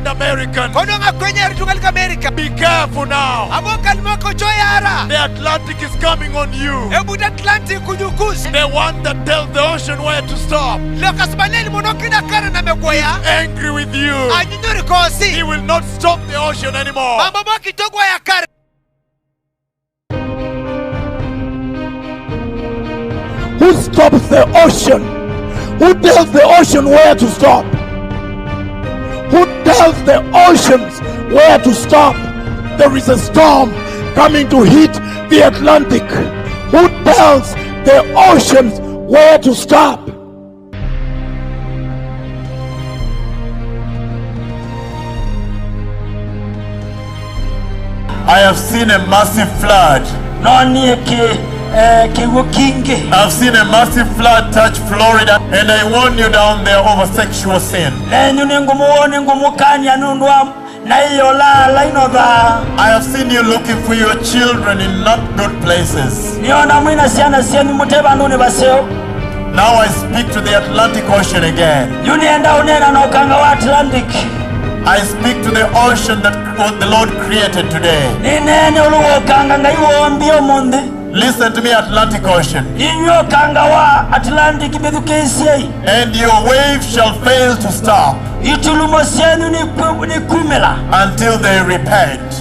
England American. America. Be careful now. The Atlantic is coming on you. The one that tells the ocean where to stop. He's angry with you. He will not stop the ocean anymore. Who stops the ocean? Who tells the ocean where to stop? Who tells the oceans where to stop? There is a storm coming to hit the Atlantic. Who tells the oceans where to stop? I have seen a massive flood. I've seen a massive flood touch Florida, and I warn you down there over sexual sin. I have seen you looking for your children in not good places. Now I speak to the Atlantic Ocean again. I speak to the ocean that the Lord created today. Listen to me, Atlantic Ocean. And your waves shall fail to stop until they repent.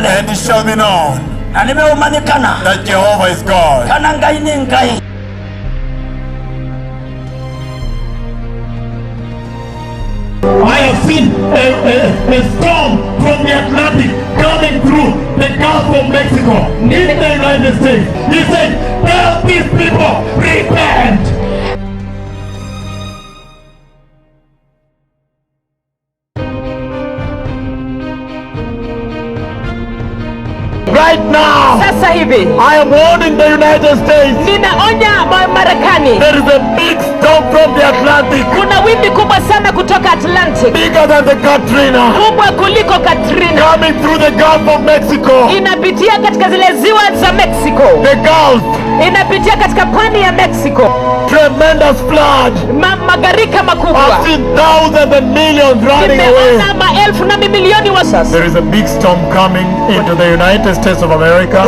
And it shall be known that Jehovah is God. I have seen a storm from the Atlantic coming through the Gulf of Mexico in the United States. He said, tell these people, repent. Right now, I am warning the United States. There is a big storm from the Atlantic. Bigger than the Katrina. Coming through the Gulf of Mexico. The Gulf. Tremendous flood. I've seen thousands and millions running away. There is a big storm coming into the United States of America.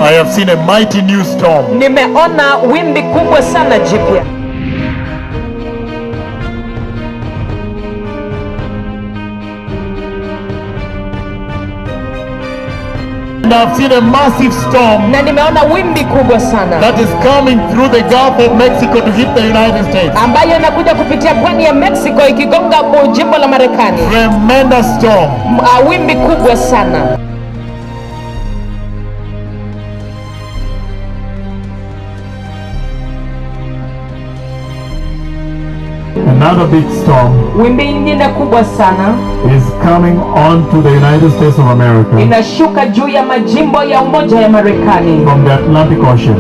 I have seen a mighty new storm. And I've seen a massive storm that is coming through the Gulf of Mexico to hit the United States. Tremendous storm. Another big storm is coming onto the United States of America from the Atlantic Ocean. A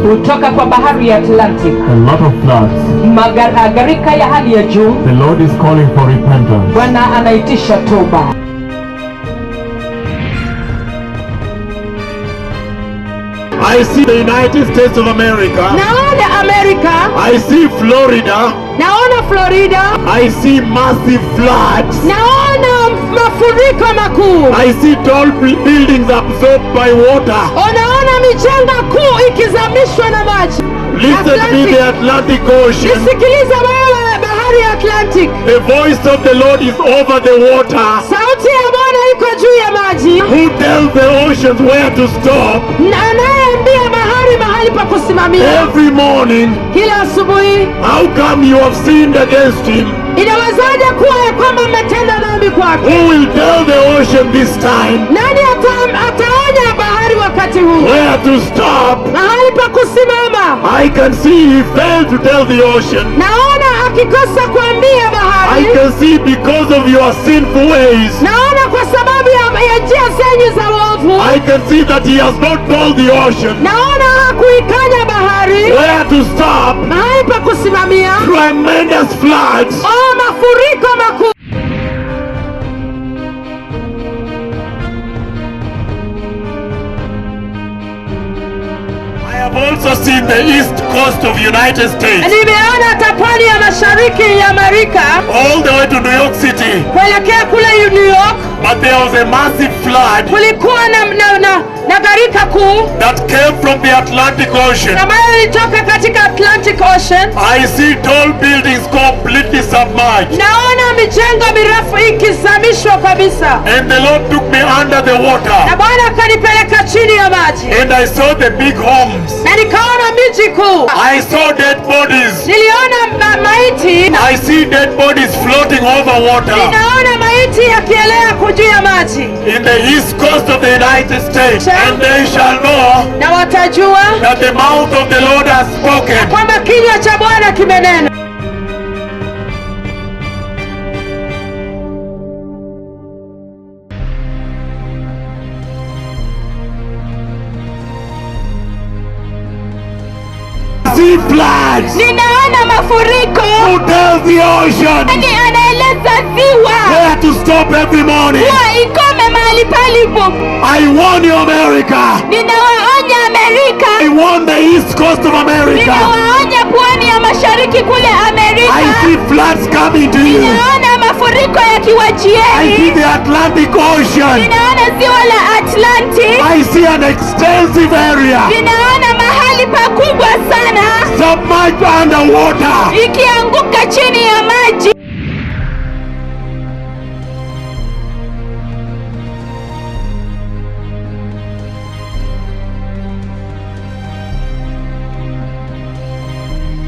lot of floods. The Lord is calling for repentance. I see the United States of America. I see Florida. I see massive floods. I see tall buildings absorbed by water. Listen to me, the Atlantic Ocean. The voice of the Lord is over the water. Who tells the oceans where to stop? Every morning. How come you have sinned against him? Who will tell the ocean this time where to stop? I can see he failed to tell the ocean. I can see because of your sinful ways. I can see that he has not told the ocean where to stop. Tremendous floods. I have also seen the east coast of United States, Nimeona hata pwani ya mashariki ya Amerika all the way to New York City. kuelekea kule New York. But there was a massive flood Kulikuwa na gharika kuu that came from the Atlantic Ocean. ambayo ilitoka katika Atlantic Ocean. I see tall buildings completely submerged. Naona mijengo mirefu ikizamishwa kabisa. And the Lord took me under the water. Na Bwana akanipeleka chini ya maji. And I saw the big homes. Na nikaona miji kuu. I saw dead bodies. Niliona maiti. I see dead bodies floating over water. Ninaona maiti yakielea juu ya maji. In the east coast of the United States. And they shall know na watajua that the mouth of the Lord has spoken. Kwamba kinywa cha Bwana kimenena. See floods. Ninaona mafuriko. Who tells the ocean Anaeleza ziwa where to stop every morning? kuwa ikome mahali palipo. I warn you, America. Ninawaonya Amerika. I warn the east coast of America. Ninawaonya pwani ya mashariki kule Amerika. I see floods coming to you. Ninaona mafuriko I see yakiwajieni. the Atlantic Ocean. Ninaona ziwa la Atlantic. I see an extensive area Ninaona mahali pakubwa sana submerged underwater. ikianguka chini ya maji.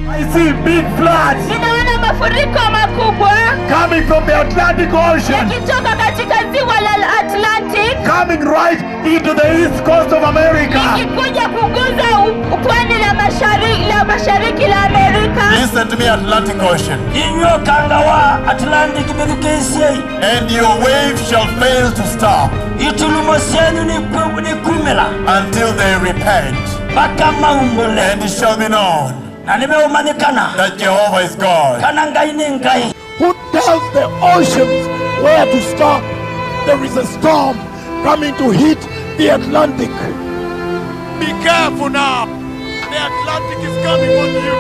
I see big floods Ninaona mafuriko makubwa coming from the Atlantic Ocean, yakitoka katika ziwa la Atlantic coming right into the east coast of America. ikikuja kuguza pwani la mashariki la Amerika. Listen to me, Atlantic Ocean. Inyo kangawa Atlantic medukesye. And your waves shall fail to stop Itulumo senu ni kumela. until they repent. Baka maumbule. And it shall be known Na nimeumanikana. that Jehovah is God. Kana ngai ni ngai. Who tells the oceans where to stop? There is a storm coming to hit the Atlantic. Be careful now. The Atlantic is coming on you.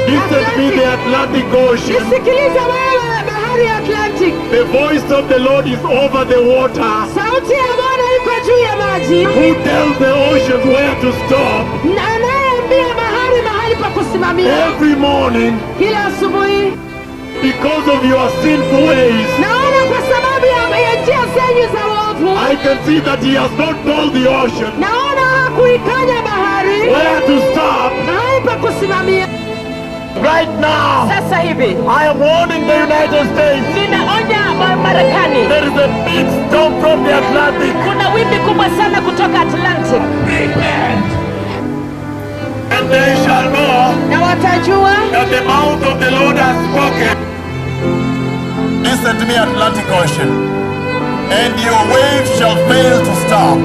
Listen to me, the Atlantic Ocean. Sikiliza wewe bahari ya Atlantic. The voice of the Lord is over the water. Sauti ya Bwana iko juu ya maji. Who tells the oceans where to stop? Na anayeambia bahari mahali pa kusimamia. Every morning, Kila asubuhi. because of your sinful ways, Naona kwa sababu ya njia zenyu za uovu. I can see that he has not told the ocean Naona hakuikanya bahari where to stop. mahali pa kusimamia. Right now, Sasa hivi I am warning the United States. ninaonya Marekani, There is a big storm from the Atlantic. kuna wimbi kubwa sana kutoka Atlantic. Repent. And they shall know Na watajua that the mouth of the Lord has spoken. Listen to me, Atlantic Ocean. And your waves shall fail to stop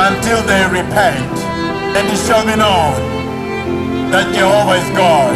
until they repent. And it shall be known that Jehovah is God.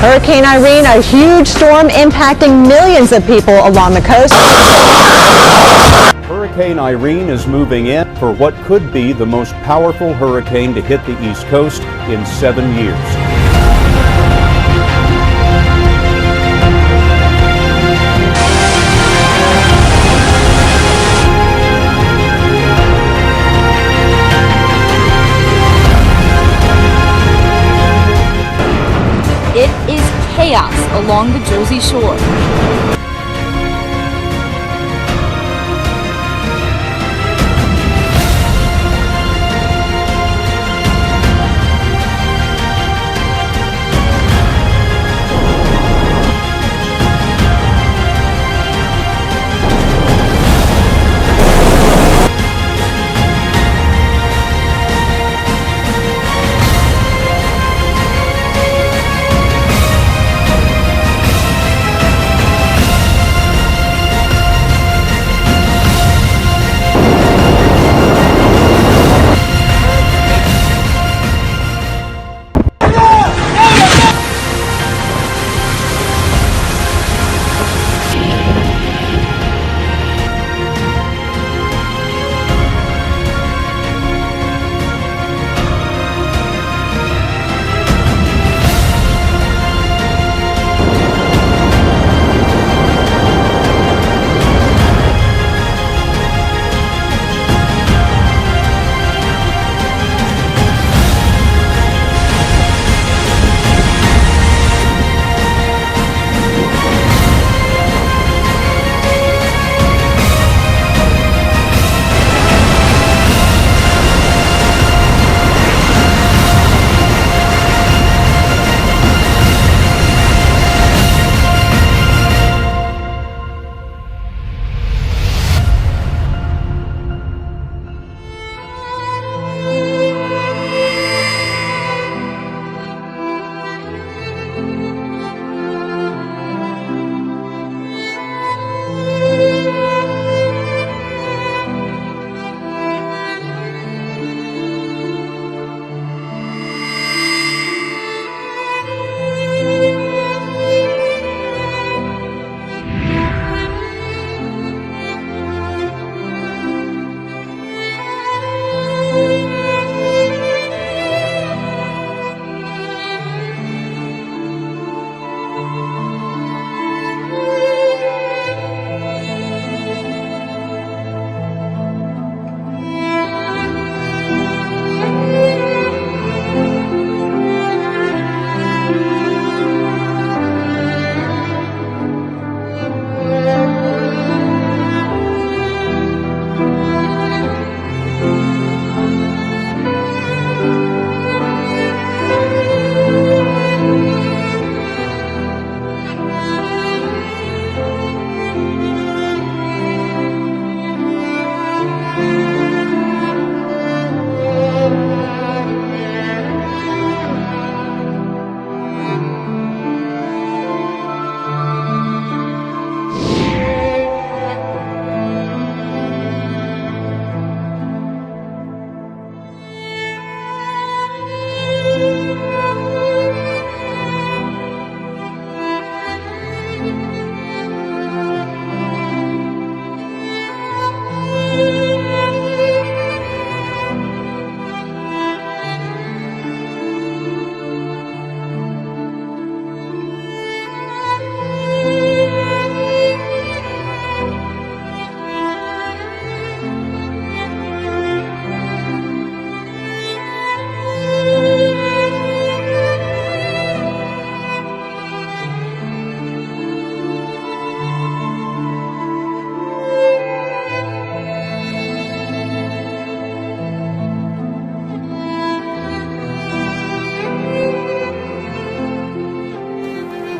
Hurricane Irene, a huge storm impacting millions of people along the coast. Hurricane Irene is moving in for what could be the most powerful hurricane to hit the East Coast in 7 years. It is chaos along the Jersey Shore.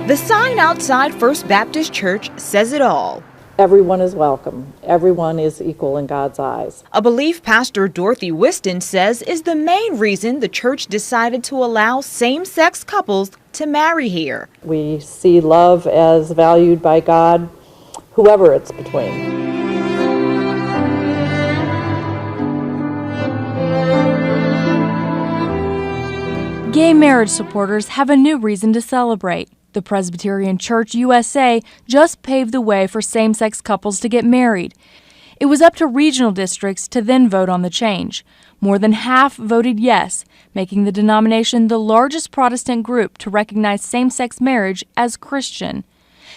The sign outside First Baptist Church says it all. Everyone is welcome. Everyone is equal in God's eyes. A belief Pastor Dorothy Whiston says is the main reason the church decided to allow same-sex couples to marry here. We see love as valued by God, whoever it's between. Gay marriage supporters have a new reason to celebrate. The Presbyterian Church USA just paved the way for same-sex couples to get married. It was up to regional districts to then vote on the change. More than half voted yes, making the denomination the largest Protestant group to recognize same-sex marriage as Christian.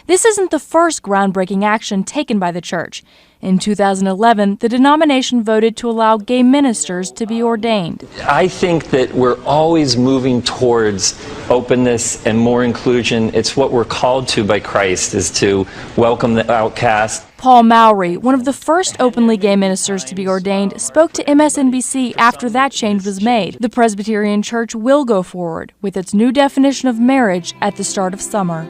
This isn't the first groundbreaking action taken by the church. In 2011, the denomination voted to allow gay ministers to be ordained. I think that we're always moving towards openness and more inclusion. It's what we're called to by Christ, is to welcome the outcast. Paul Mowry, one of the first openly gay ministers to be ordained, spoke to MSNBC after that change was made. The Presbyterian Church will go forward with its new definition of marriage at the start of summer.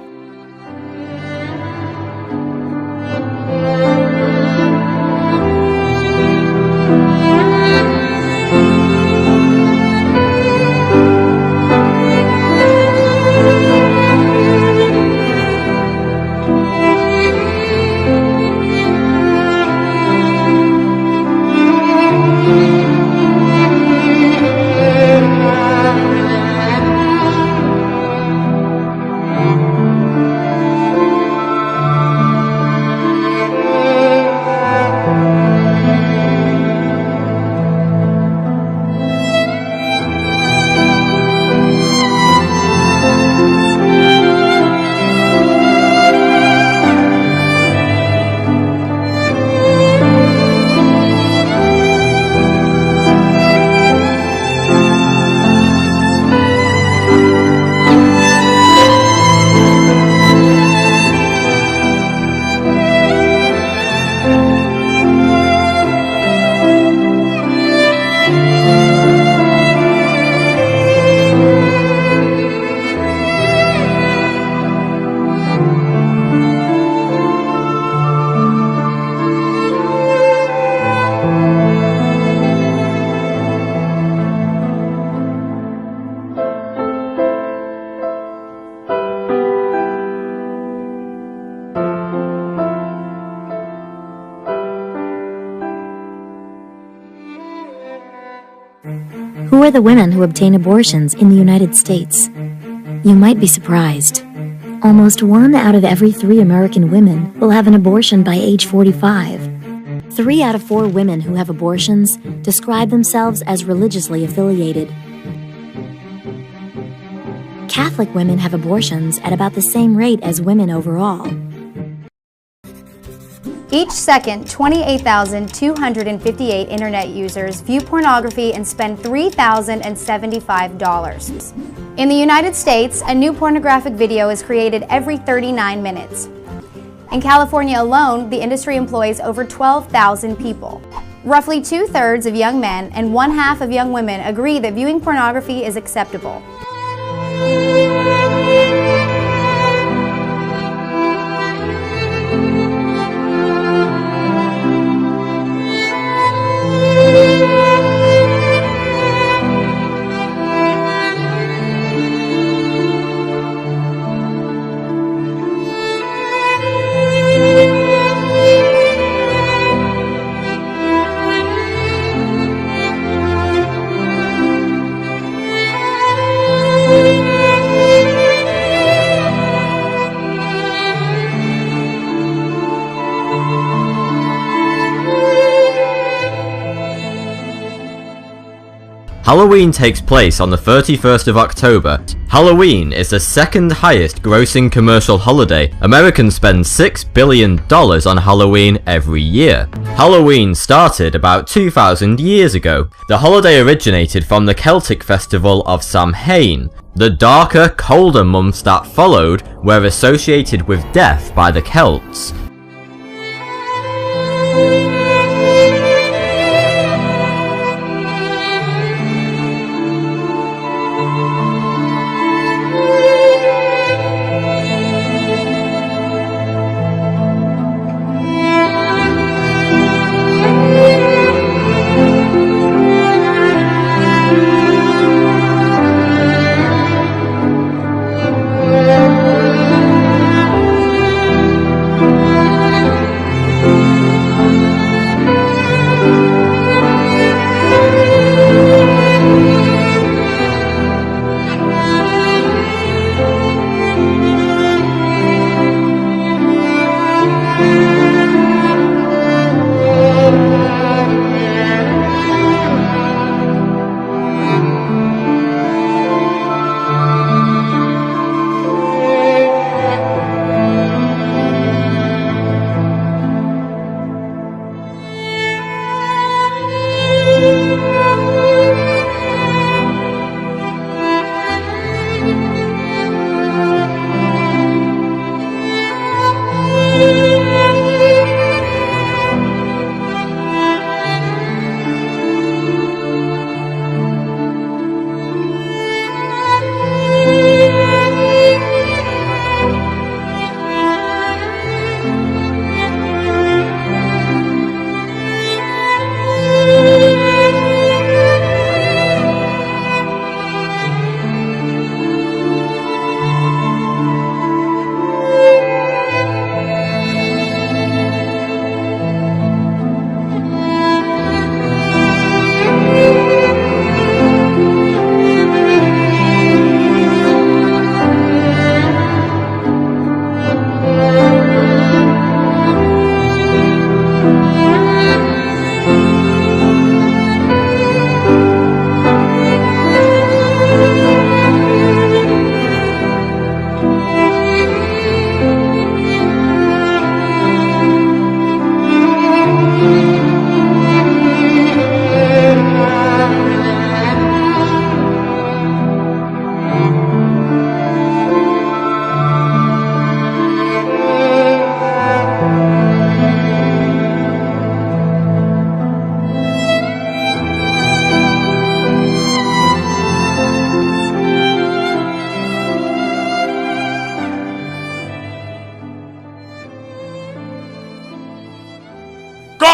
Who are the women who obtain abortions in the United States? You might be surprised. Almost 1 out of every 3 American women will have an abortion by age 45. 3 out of 4 women who have abortions describe themselves as religiously affiliated. Catholic women have abortions at about the same rate as women overall. Each second, 28,258 internet users view pornography and spend $3,075. In the United States, a new pornographic video is created every 39 minutes. In California alone, the industry employs over 12,000 people. Roughly 2/3 of young men and 1/2 of young women agree that viewing pornography is acceptable. Halloween takes place on the 31st of October. Halloween is the second highest grossing commercial holiday. Americans spend $6 billion on Halloween every year. Halloween started about 2,000 years ago. The holiday originated from the Celtic festival of Samhain. The darker, colder months that followed were associated with death by the Celts.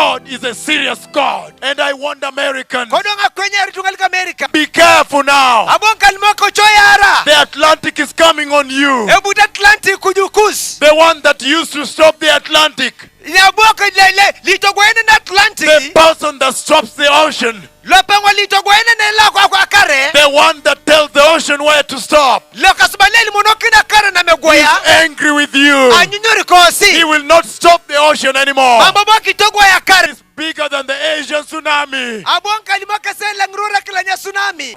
God is a serious God. And I warned Americans, kodonga kwenye ritungalika Amerika. be careful now. Abon kalmoko choyara. The Atlantic is coming on you. Ebu Atlantic kujukus. The one that used to stop the Atlantic. The person that stops the ocean. The one that tells the ocean where to stop. He is angry with you. He will not stop the ocean anymore. It's bigger than the Asian tsunami.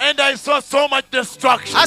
And I saw so much destruction.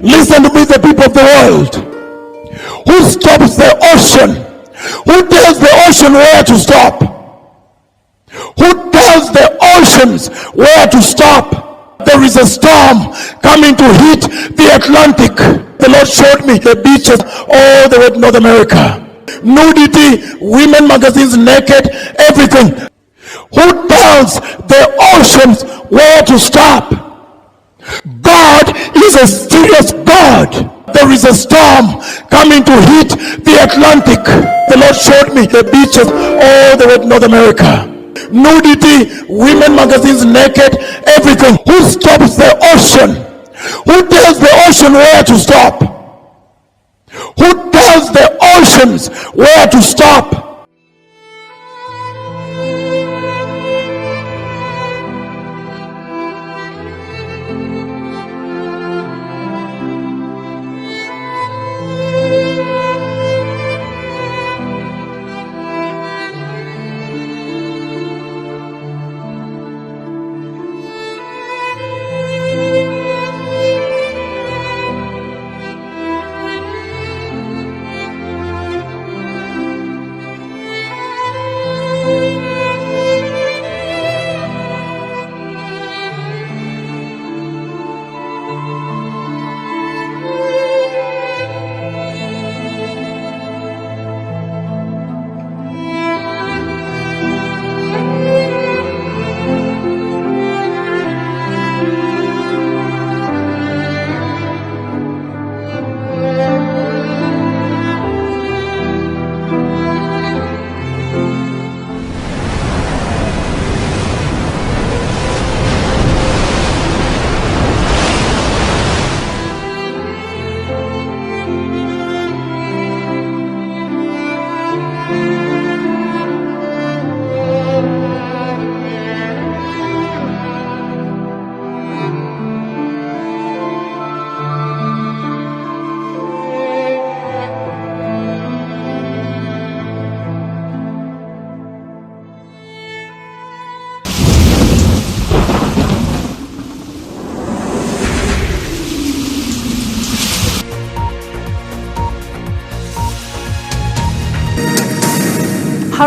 Listen to me, the people of the world. Who stops the ocean? Who tells the ocean where to stop? Who tells the oceans where to stop? There is a storm coming to hit the Atlantic. The Lord showed me the beaches all the way to North America. Nudity, women magazines naked, everything. Who tells the oceans where to stop? God is a serious God. There is a storm coming to hit the Atlantic. The Lord showed me the beaches all the way to North America. Nudity, women magazines naked, everything. Who stops the ocean? Who tells the ocean where to stop? Who tells the oceans where to stop?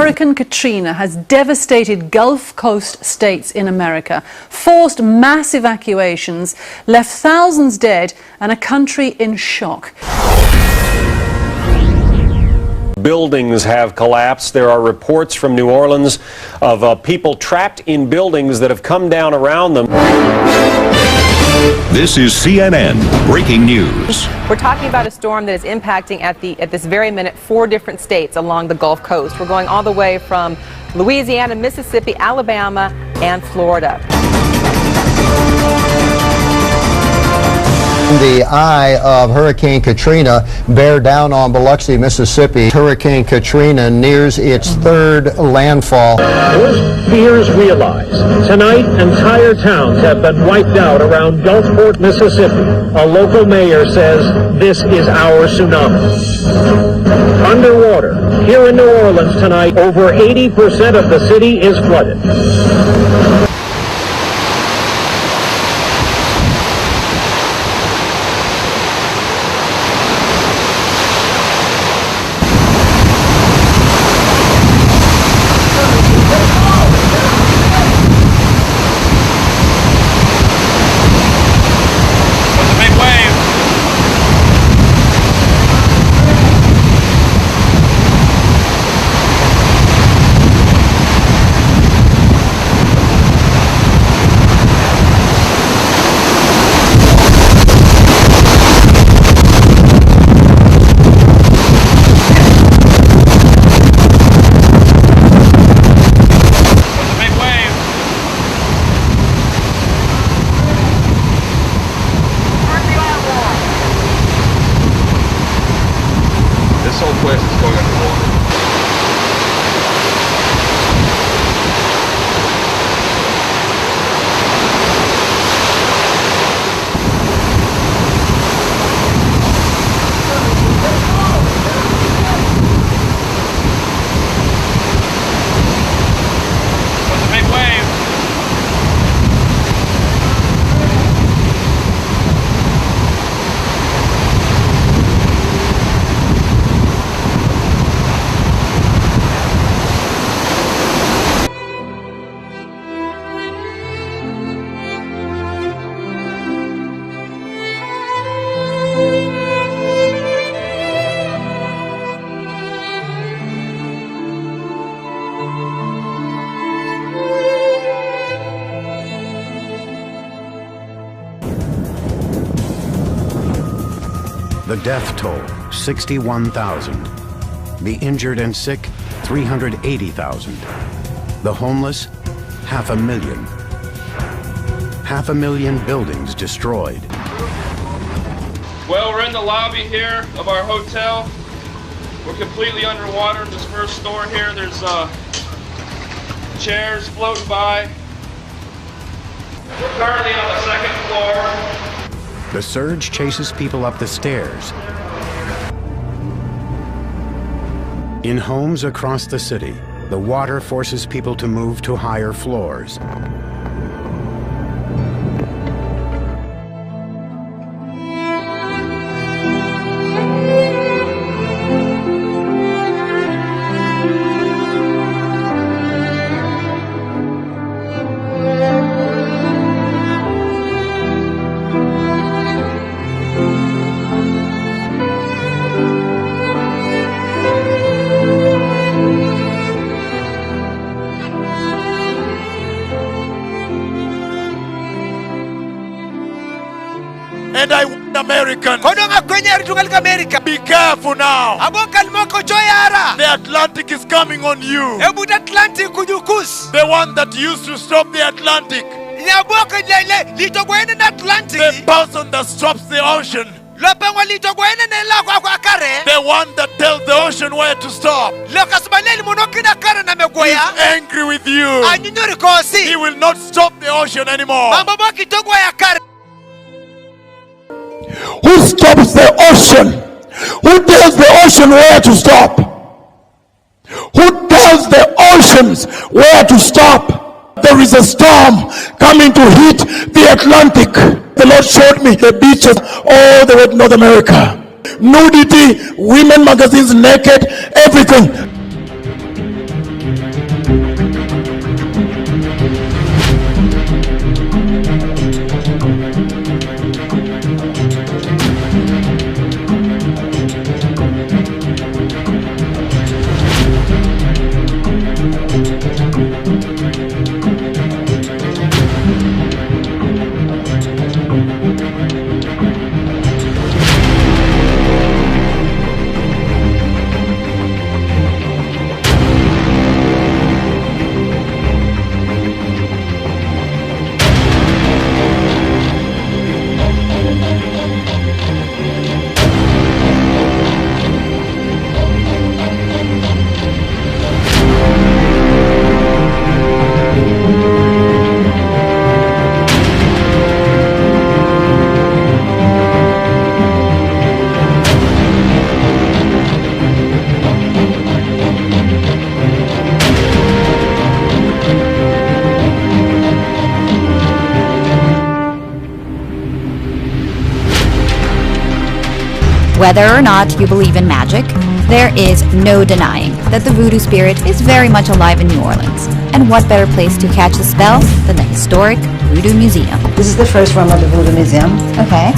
Hurricane Katrina has devastated Gulf Coast states in America, forced mass evacuations, left thousands dead, and a country in shock. Buildings have collapsed. There are reports from New Orleans of people trapped in buildings that have come down around them. This is CNN Breaking News. We're talking about a storm that is impacting at this very minute 4 different states along the Gulf Coast. We're going all the way from Louisiana, Mississippi, Alabama, and Florida. The eye of Hurricane Katrina bear down on Biloxi, Mississippi. Hurricane Katrina nears its 3rd landfall. Worst fears realized. Tonight, entire towns have been wiped out around Gulfport, Mississippi. A local mayor says this is our tsunami. Underwater, here in New Orleans tonight, over 80% of the city is flooded. This whole place is going underwater. There's a big wave. The death toll, 61,000. The injured and sick, 380,000. The homeless, 500,000. 500,000 buildings destroyed. Well, we're in the lobby here of our hotel. We're completely underwater in this first store here. There's chairs floating by. We're currently on the 2nd floor. The surge chases people up the stairs. In homes across the city, the water forces people to move to higher floors. And I want Americans. America. Be careful now. The Atlantic is coming on you. The one that used to stop the Atlantic. The person that stops the ocean. The one that tells the ocean where to stop. He is angry with you. He will not stop the ocean anymore. Who stops the ocean? Who tells the ocean where to stop? Who tells the oceans where to stop? There is a storm coming to hit the Atlantic. The Lord showed me the beaches all the way to North America. Nudity, women magazines naked, everything. Whether or not you believe in magic, there is no denying that the voodoo spirit is very much alive in New Orleans. And what better place to catch the spell than the historic Voodoo Museum? This is the first room of the Voodoo Museum. Okay.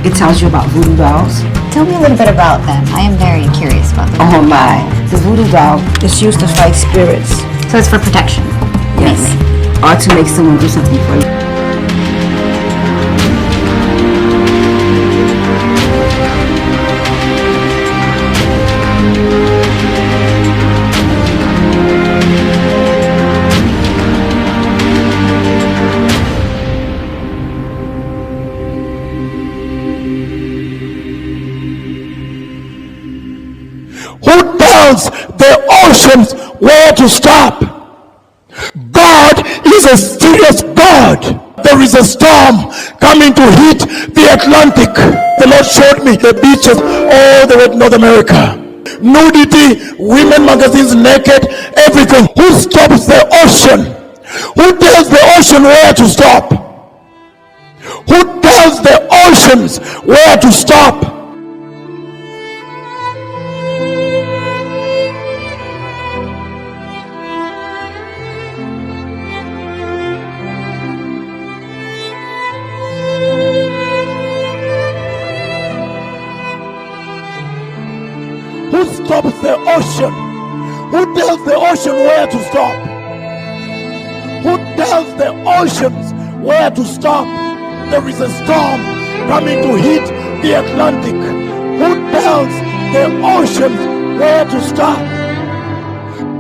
It tells you about voodoo dolls. Tell me a little bit about them. I am very curious about them. Oh my. The voodoo doll is used to fight spirits. So it's for protection, Yes. mainly. Or to make someone do something for you. Who tells the oceans where to stop? God is a serious God. There is a storm coming to hit the Atlantic. The Lord showed me the beaches all the way to North America. Nudity, women magazines naked, everything. Who stops the ocean? Who tells the ocean where to stop? Who tells the oceans where to stop? Who stops the ocean? Who tells the ocean where to stop? Who tells the oceans where to stop? There is a storm coming to hit the Atlantic. Who tells the oceans where to stop?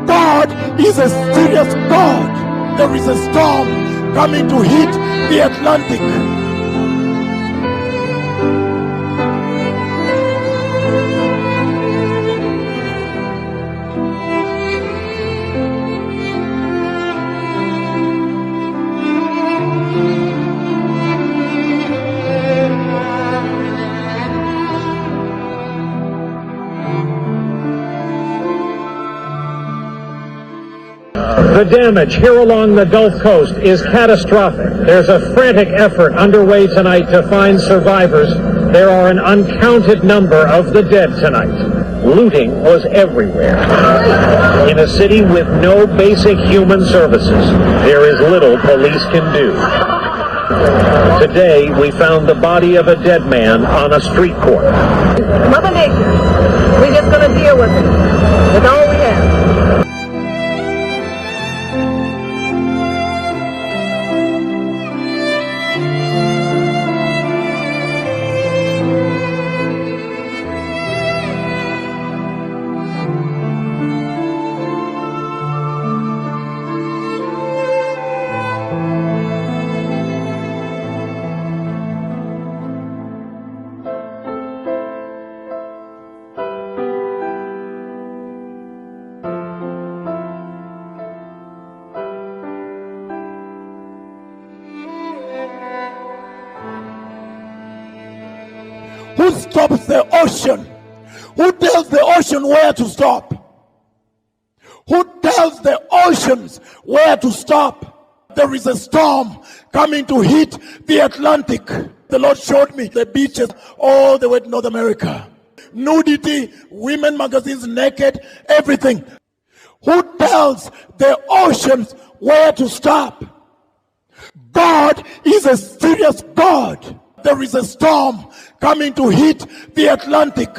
God is a serious God. There is a storm coming to hit the Atlantic. The damage here along the Gulf Coast is catastrophic. There's a frantic effort underway tonight to find survivors. There are an uncounted number of the dead tonight. Looting was everywhere. In a city with no basic human services, there is little police can do. Today, we found the body of a dead man on a street corner. Mother Nature, we're just going to deal with it. That's all we have. Who stops the ocean? Who tells the ocean where to stop? Who tells the oceans where to stop? There is a storm coming to hit the Atlantic. The Lord showed me the beaches all the way to North America. Nudity, women magazines naked, everything. Who tells the oceans where to stop? God is a serious God. There is a storm coming to hit the Atlantic.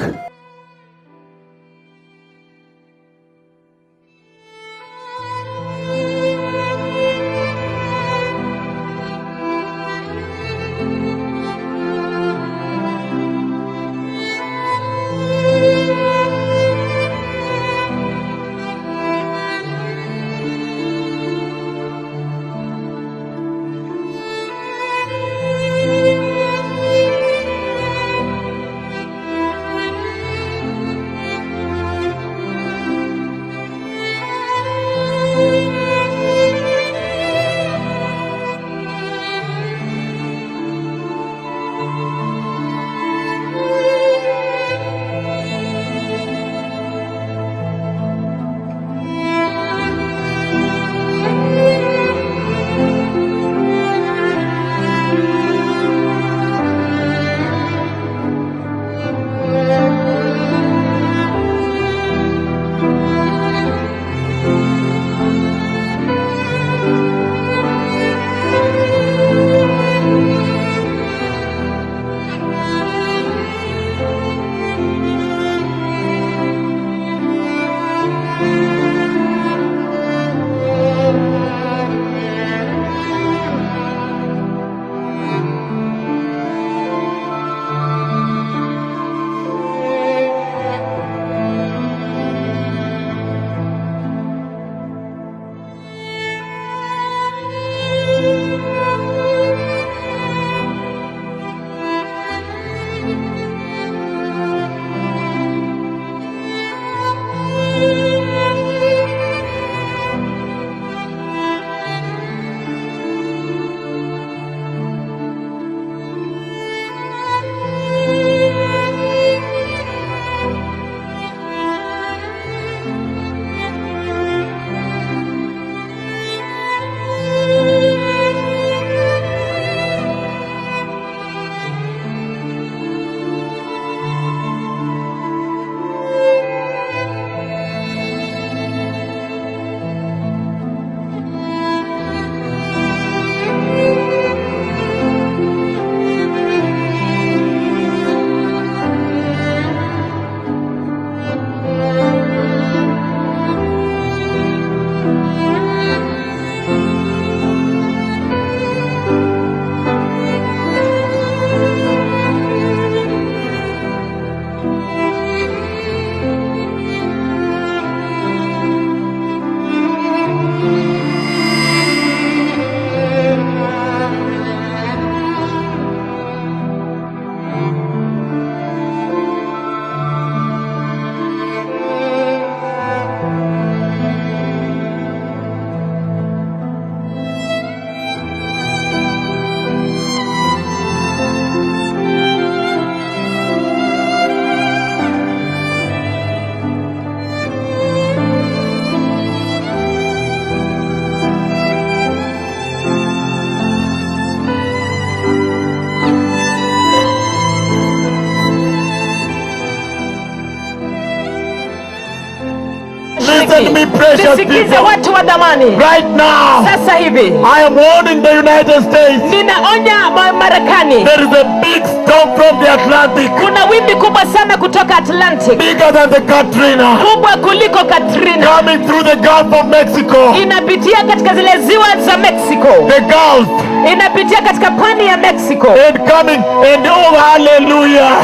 Listen to me, precious people. Watu wa dhamani. Right now, Sasa hivi, I am warning the United States. Ninaonya Marekani. There is a big storm from the Atlantic. Kuna wimbi kubwa sana kutoka Atlantic. Bigger than the Katrina. Kubwa kuliko Katrina. Coming through the Gulf of Mexico. Inapitia katika zile ziwa za Mexico. The Gulf. Inapitia katika pwani ya Mexico. And coming, and oh hallelujah.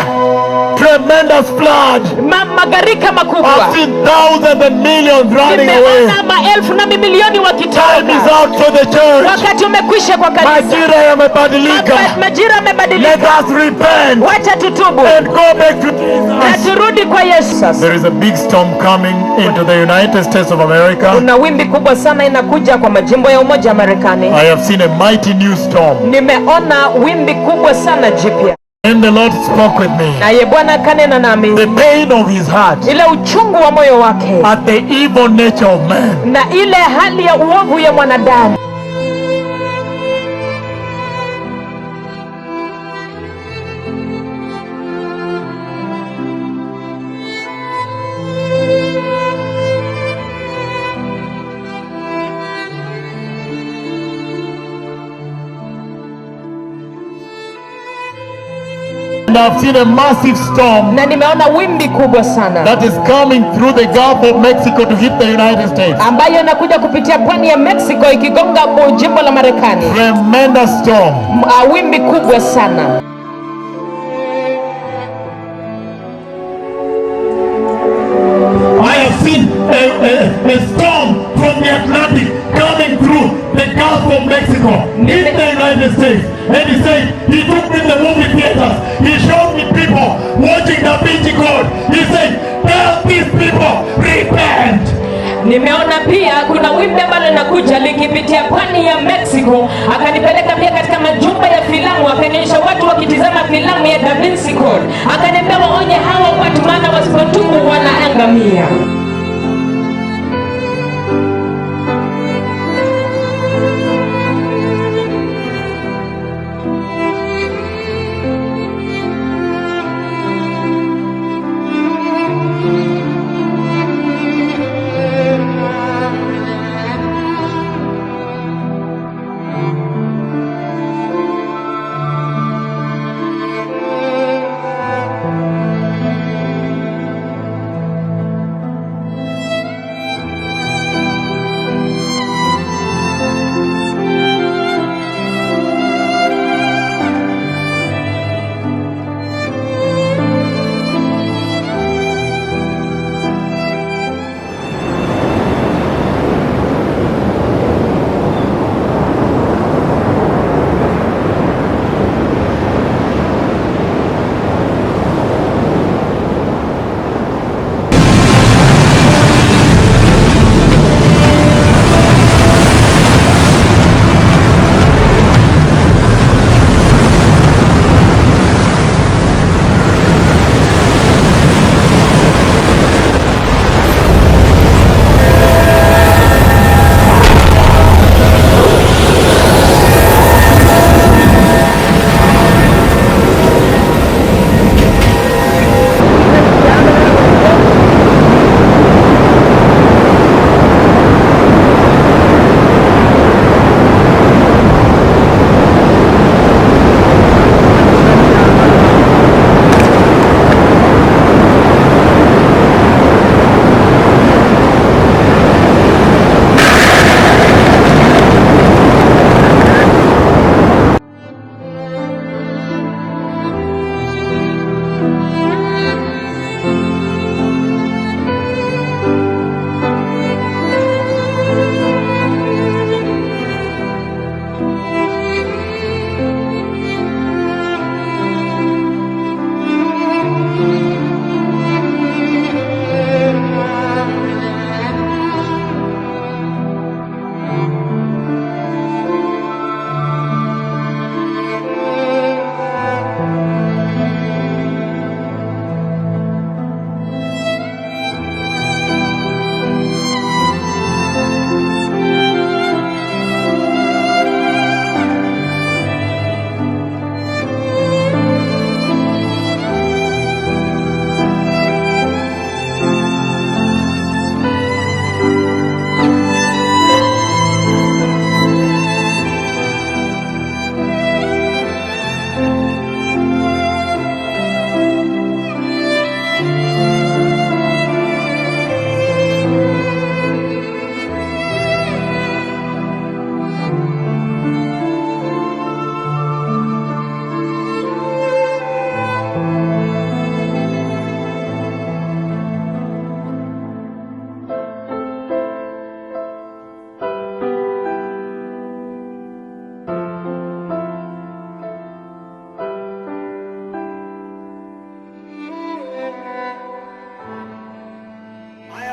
Tremendous flood. Magarika makubwa. I've seen thousands and millions running away. Nimeona maelfu na mamilioni wakitoka. Time is out for the church. Wakati umekwisha kwa kanisa. Majira yamebadilika. Majira yamebadilika. Let us repent. Wacha tutubu. And go back to Jesus. Na turudi kwa Yesu. There is a big storm coming into the United States of America. Kuna wimbi kubwa sana inakuja kwa majimbo ya Umoja wa Marekani. I have seen a mighty new storm. Nimeona wimbi kubwa sana jipya. And the Lord spoke with me. Naye Bwana akanena nami. The pain of his heart. Ile uchungu wa moyo wake. At the evil nature of man. Na ile hali ya uovu ya mwanadamu. And I've seen a massive storm. Na nimeona wimbi kubwa sana. That is coming through the Gulf of Mexico to hit the United States. Ambayo inakuja kupitia pwani ya Mexico ikigonga jimbo la Marekani. Tremendous storm. Wimbi kubwa sana. I have seen a storm from the Atlantic coming through the Gulf of Mexico in the United States. And he said, he took me to the movie theaters. He showed me people watching Da Vinci Code. He said, tell these people, repent. Nimeona pia kuna wimbi ambalo linakuja likipitia pwani ya Mexico. Akanipeleka pia katika majumba ya filamu, akanionyesha watu wakitizama filamu ya Da Vinci Code. Akaniambia waonye hawa watu, maana wasipotubu wanaangamia.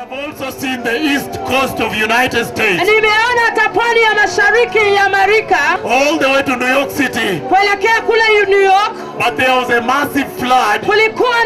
have also seen the east coast of United States. Nimeona hata pwani ya mashariki ya Amerika. All the way to New York City. Kuelekea kule New York. But there was a massive flood. Kulikuwa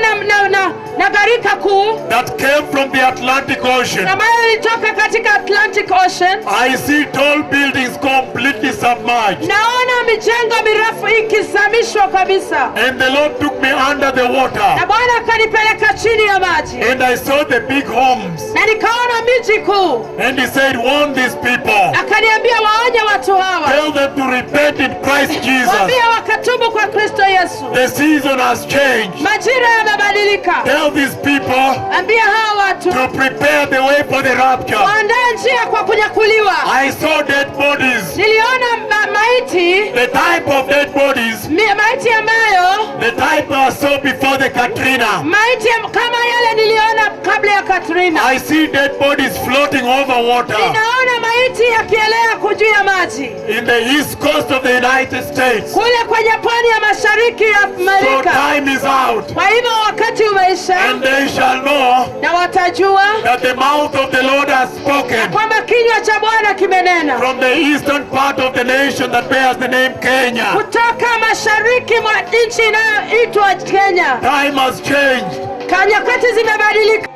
na gharika kuu. That came from the Atlantic Ocean. Ambayo ilitoka katika Atlantic Ocean. I see tall buildings completely submerged. Naona mijengo mirefu ikizamishwa kabisa. And the Lord took me under the water. Na Bwana akanipeleka chini ya maji. And I saw the big homes. Na nikaona miji kuu. And he said, warn these people. Akaniambia waonye watu hawa. Tell them to repent in Christ Jesus. Waambie wakatubu kwa Kristo Yesu. The season has changed. Majira yamebadilika. Tell these people. Ambia hawa watu. To prepare the way for the rapture. Waandae njia kwa kunyakuliwa. I saw dead bodies. Niliona maiti. The type of dead bodies. Maiti ambayo. The type I saw before the Katrina. Maiti kama yale niliona kabla ya Katrina. I see dead bodies floating over water. Ninaona maiti yakielea juu ya maji. In the east coast of the United States. Kule kwenye pwani ya mashariki ya Amerika. So time is out. Kwa hivyo wakati umeisha. And they shall know. Na watajua. That the mouth of the Lord has spoken. Kwamba kinywa cha Bwana kimenena. From the eastern part of the nation that bears the name Kenya. Kutoka mashariki mwa nchi inayoitwa Kenya. Time has changed. Nyakati zimebadilika.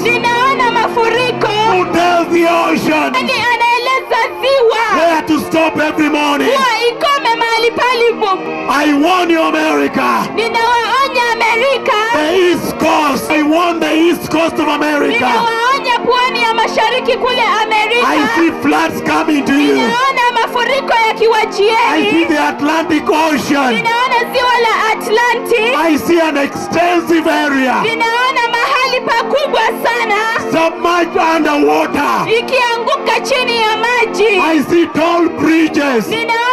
Ninaona mafuriko. Who tells the ocean? Anaeleza ziwa. Where to stop every morning. Ikome mahali palipo. I warn you, America. Ninawaonya Amerika. The East Coast. I warn the East Coast of America. Ninawaonya pwani ya mashariki kule Amerika. I see floods coming to you. Ninaona mafuriko yakiwajieni. I see the Atlantic Ocean. Ninaona ziwa la Atlantic. I see an extensive area. Ninaona mahali pakubwa sana. Submerged underwater. Ikianguka chini ya maji. I see tall bridges. Ninaona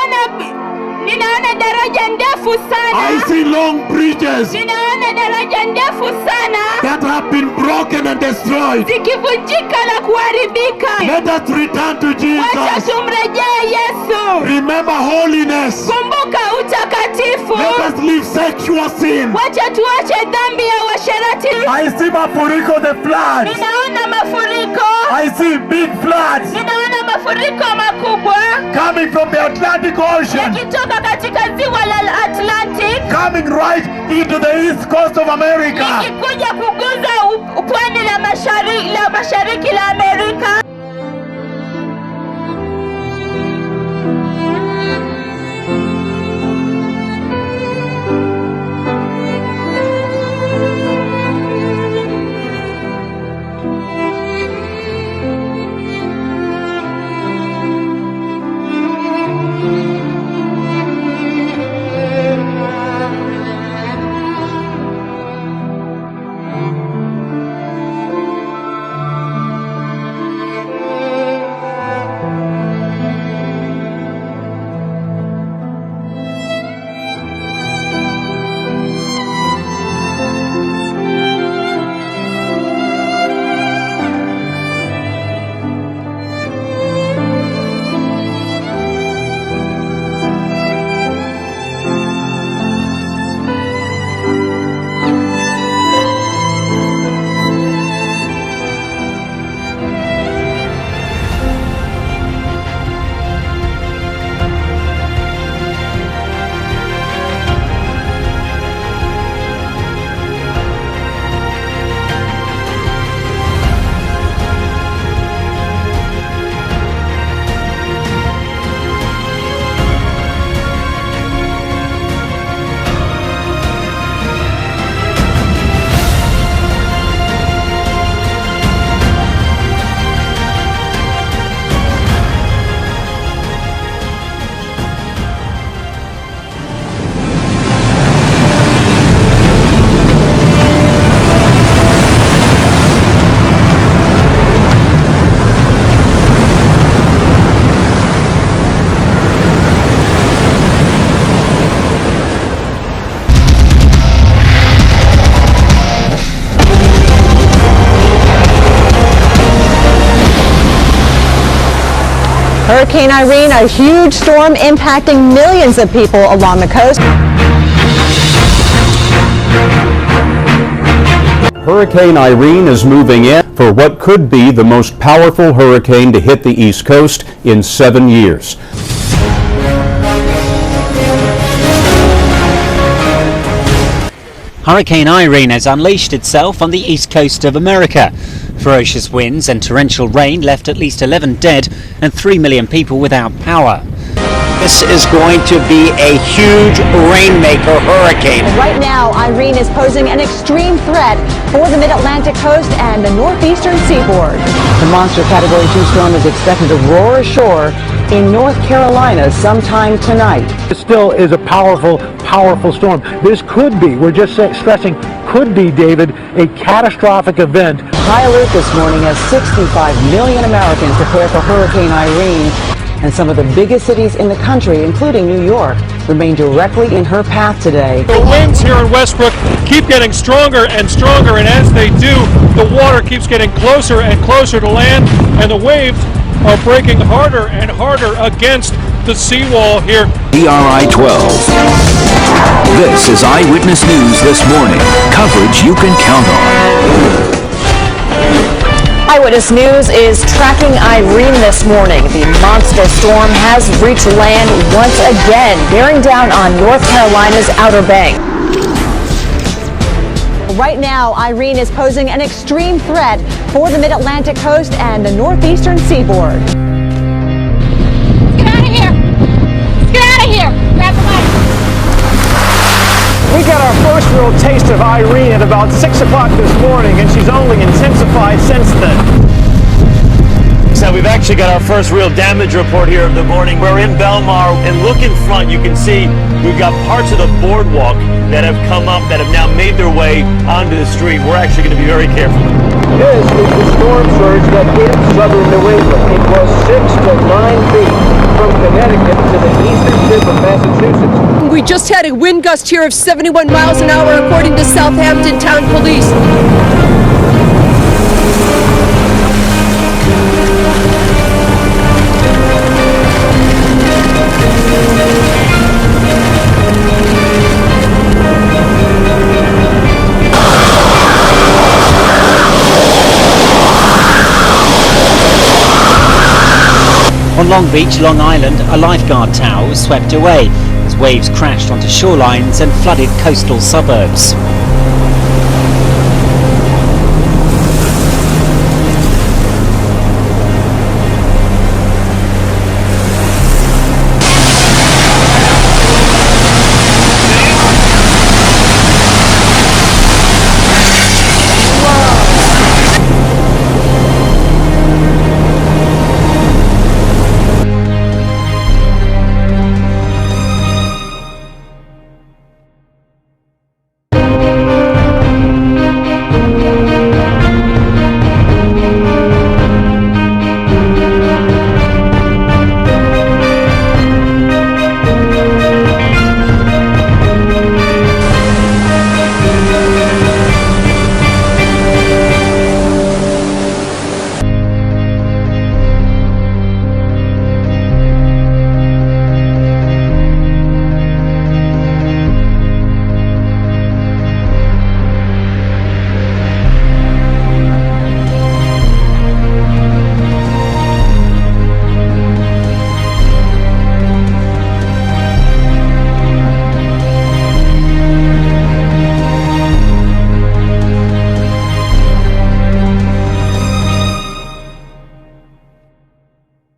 daraja ndefu sana. I see long bridges. Ninaona daraja ndefu sana. That have been broken and destroyed. Zikivunjika na kuharibika. Let us return to Jesus. Wacha tumrejee Yesu. Remember holiness. Kumbuka utakatifu. Let us leave sexual sin. Wacha tuache dhambi ya uasherati. I see mafuriko, the floods. Ninaona mafuriko. I see big floods. Ninaona mafuriko makubwa. Coming from the Atlantic Ocean. Yakitoka katika ziwa la Atlantic. Coming right into the east coast of America. Yakikuja kuguza pwani la mashariki la Amerika. Hurricane Irene, a huge storm impacting millions of people along the coast. Hurricane Irene is moving in for what could be the most powerful hurricane to hit the East Coast in 7 years. Hurricane Irene has unleashed itself on the east coast of America. Ferocious winds and torrential rain left at least 11 dead and 3 million people without power. This is going to be a huge rainmaker hurricane. Right now, Irene is posing an extreme threat for the mid-Atlantic coast and the northeastern seaboard. The monster Category 2 storm is expected to roar ashore in North Carolina sometime tonight. This still is a powerful storm. This could be, we're just stressing, could be, David, a catastrophic event. High alert this morning as 65 million Americans prepare for Hurricane Irene. And some of the biggest cities in the country, including New York, remain directly in her path today. The winds here in Westbrook keep getting stronger and stronger, and as they do, the water keeps getting closer and closer to land, and the waves are breaking harder and harder against the seawall here. PRI 12. This is Eyewitness News this morning. Coverage you can count on. Eyewitness News is tracking Irene this morning. The monster storm has reached land once again, bearing down on North Carolina's Outer Banks. Right now, Irene is posing an extreme threat for the mid-Atlantic coast and the northeastern seaboard. Get out of here! Get out of here! Grab the mic! We got our first real taste of Irene at about 6 o'clock this morning, and she's only intensified since then. So we've actually got our first real damage report here of the morning. We're in Belmar, and look in front, you can see we've got parts of the boardwalk that have come up, that have now made their way onto the street. We're actually going to be very careful. This is the storm surge that hit southern New England. It was 6 to 9 feet from Connecticut to the eastern tip of Massachusetts. We just had a wind gust here of 71 miles an hour according to Southampton Town Police. On Long Beach, Long Island, a lifeguard tower was swept away as waves crashed onto shorelines and flooded coastal suburbs.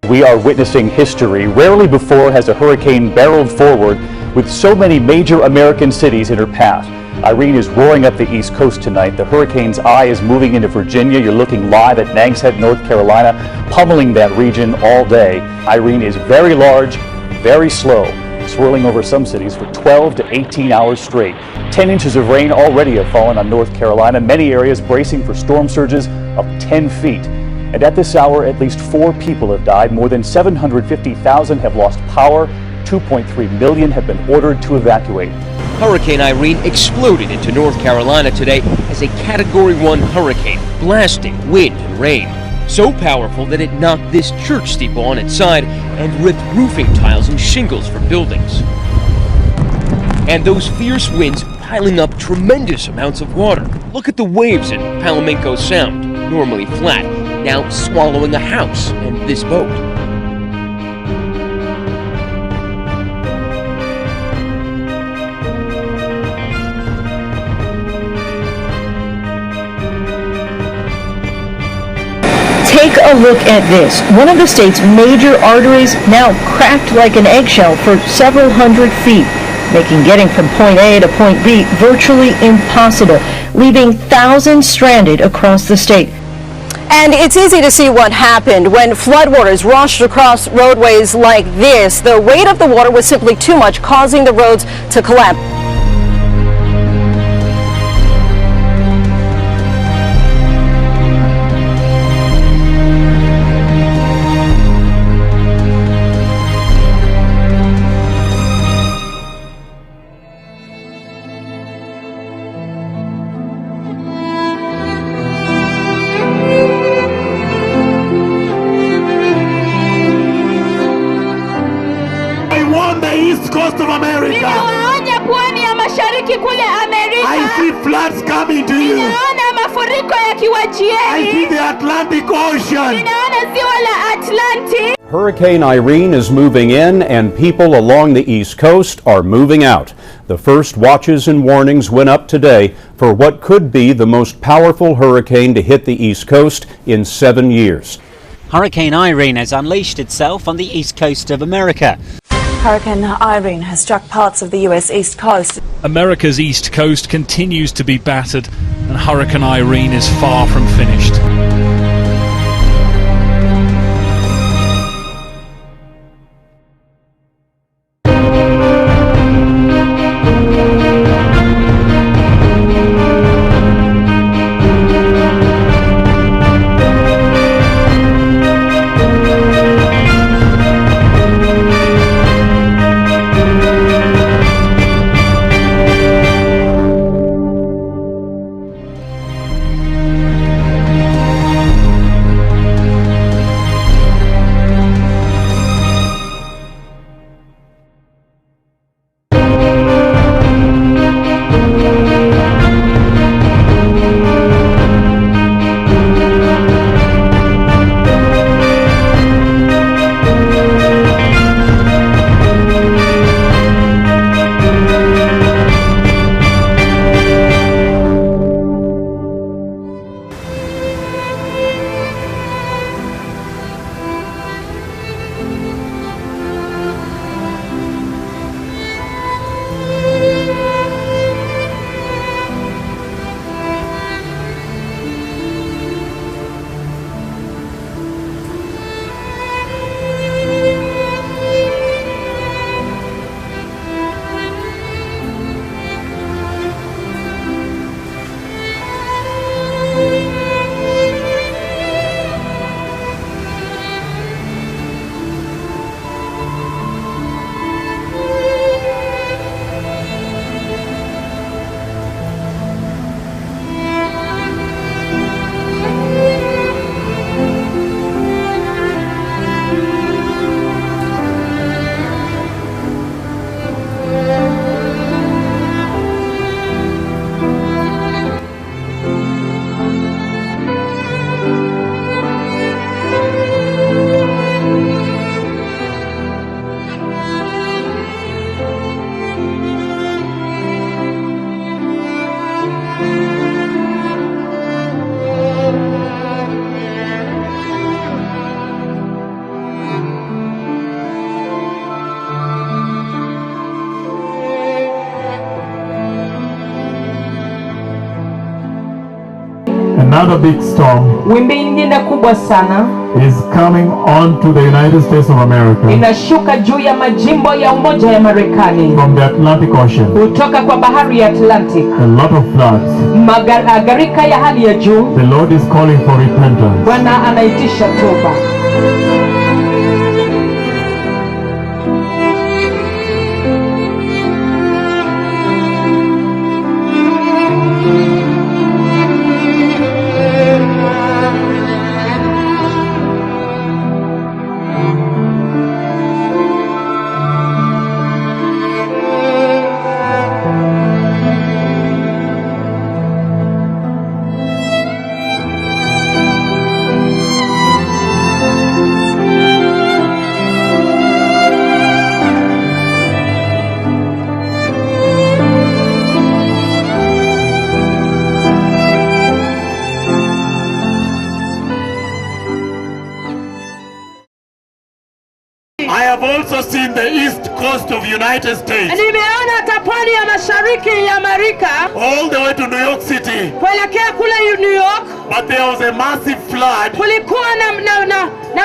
We are witnessing history. Rarely before has a hurricane barreled forward with so many major American cities in her path. Irene is roaring up the East Coast tonight. The hurricane's eye is moving into Virginia. You're looking live at Nags Head, North Carolina, pummeling that region all day. Irene is very large, very slow, swirling over some cities for 12 to 18 hours straight. 10 inches of rain already have fallen on North Carolina, many areas bracing for storm surges of 10 feet. And at this hour, at least 4 people have died. More than 750,000 have lost power. 2.3 million have been ordered to evacuate. Hurricane Irene exploded into North Carolina today as a Category 1 hurricane, blasting wind and rain. so powerful that it knocked this church steeple on its side and ripped roofing tiles and shingles from buildings. And those fierce winds piling up tremendous amounts of water. Look at the waves in Palomino Sound, normally flat, now swallowing a house and this boat. Take a look at this. One of the state's major arteries now cracked like an eggshell for several hundred feet, making getting from point A to point B virtually impossible, leaving thousands stranded across the state. And it's easy to see what happened when floodwaters rushed across roadways like this. The weight of the water was simply too much, causing the roads to collapse. East coast of America. Ninawaonya pwani ya mashariki kule Amerika. I see floods coming to you. Ninaona mafuriko yakiwajieni. I see the Atlantic Ocean. Ninaona ziwa la Atlantic. Hurricane Irene is moving in and people along the East Coast are moving out. The first watches and warnings went up today for what could be the most powerful hurricane to hit the East Coast in 7 years. Hurricane Irene has unleashed itself on the east coast of America. Hurricane Irene has struck parts of the U.S. East Coast. America's East Coast continues to be battered, and Hurricane Irene is far from finished. Another big storm Wimbi lingine kubwa sana is coming on to the United States of America inashuka juu ya majimbo ya Umoja ya Marekani from the Atlantic Ocean. kutoka kwa bahari ya Atlantic. A lot of floods. Gharika ya hali ya juu. The Lord is calling for repentance. Bwana anaitisha toba. mashariki. I have also seen the east coast of United States, Nimeona hata pwani ya mashariki ya Amerika all the way to New York City. kuelekea kule New York. But there was a massive flood Kulikuwa na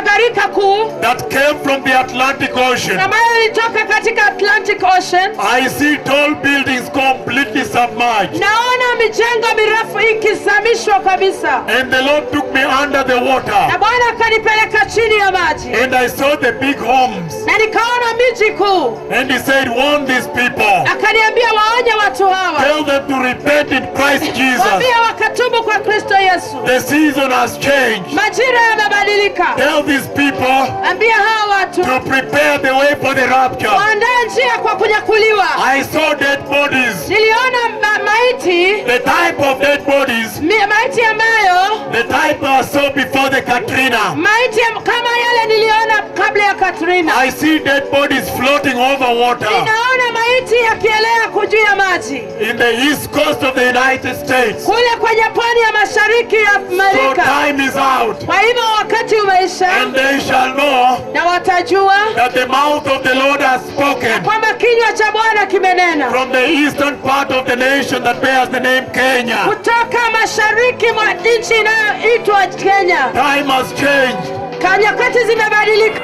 gharika kuu that came from the Atlantic Ocean. ambayo ilitoka katika Atlantic Ocean. I see tall buildings completely submerged. Naona mijengo mirefu ikizamishwa kabisa. And the Lord took me under the water. Na Bwana akanipeleka chini ya maji. And I saw the big homes. Na nikaona miji kuu. And he said, warn these people. Akaniambia waonye watu hawa. Tell them to repent in Christ Jesus. Waambie wakatubu kwa Kristo Yesu. The season has changed. Majira yamebadilika. Tell these people ambia hawa watu to prepare the way for the rapture. Waandae njia kwa kunyakuliwa. I saw dead bodies. Niliona maiti. The type of dead bodies. Maiti ambayo. The type I saw before the Katrina. Maiti kama yale niliona kabla ya Katrina. I see dead bodies floating over water. Ninaona maiti yakielea juu ya maji. In the east coast of the United States. Kule kwenye pwani ya mashariki ya Amerika. So time is out. Kwa hivyo wakati umeisha. And they shall know na watajua that the mouth of the Lord has spoken. Kwamba kinywa cha Bwana kimenena. From the eastern part of the nation that bears the name Kenya. Kutoka mashariki mwa nchi inayoitwa Kenya. Time has changed. Nyakati zimebadilika.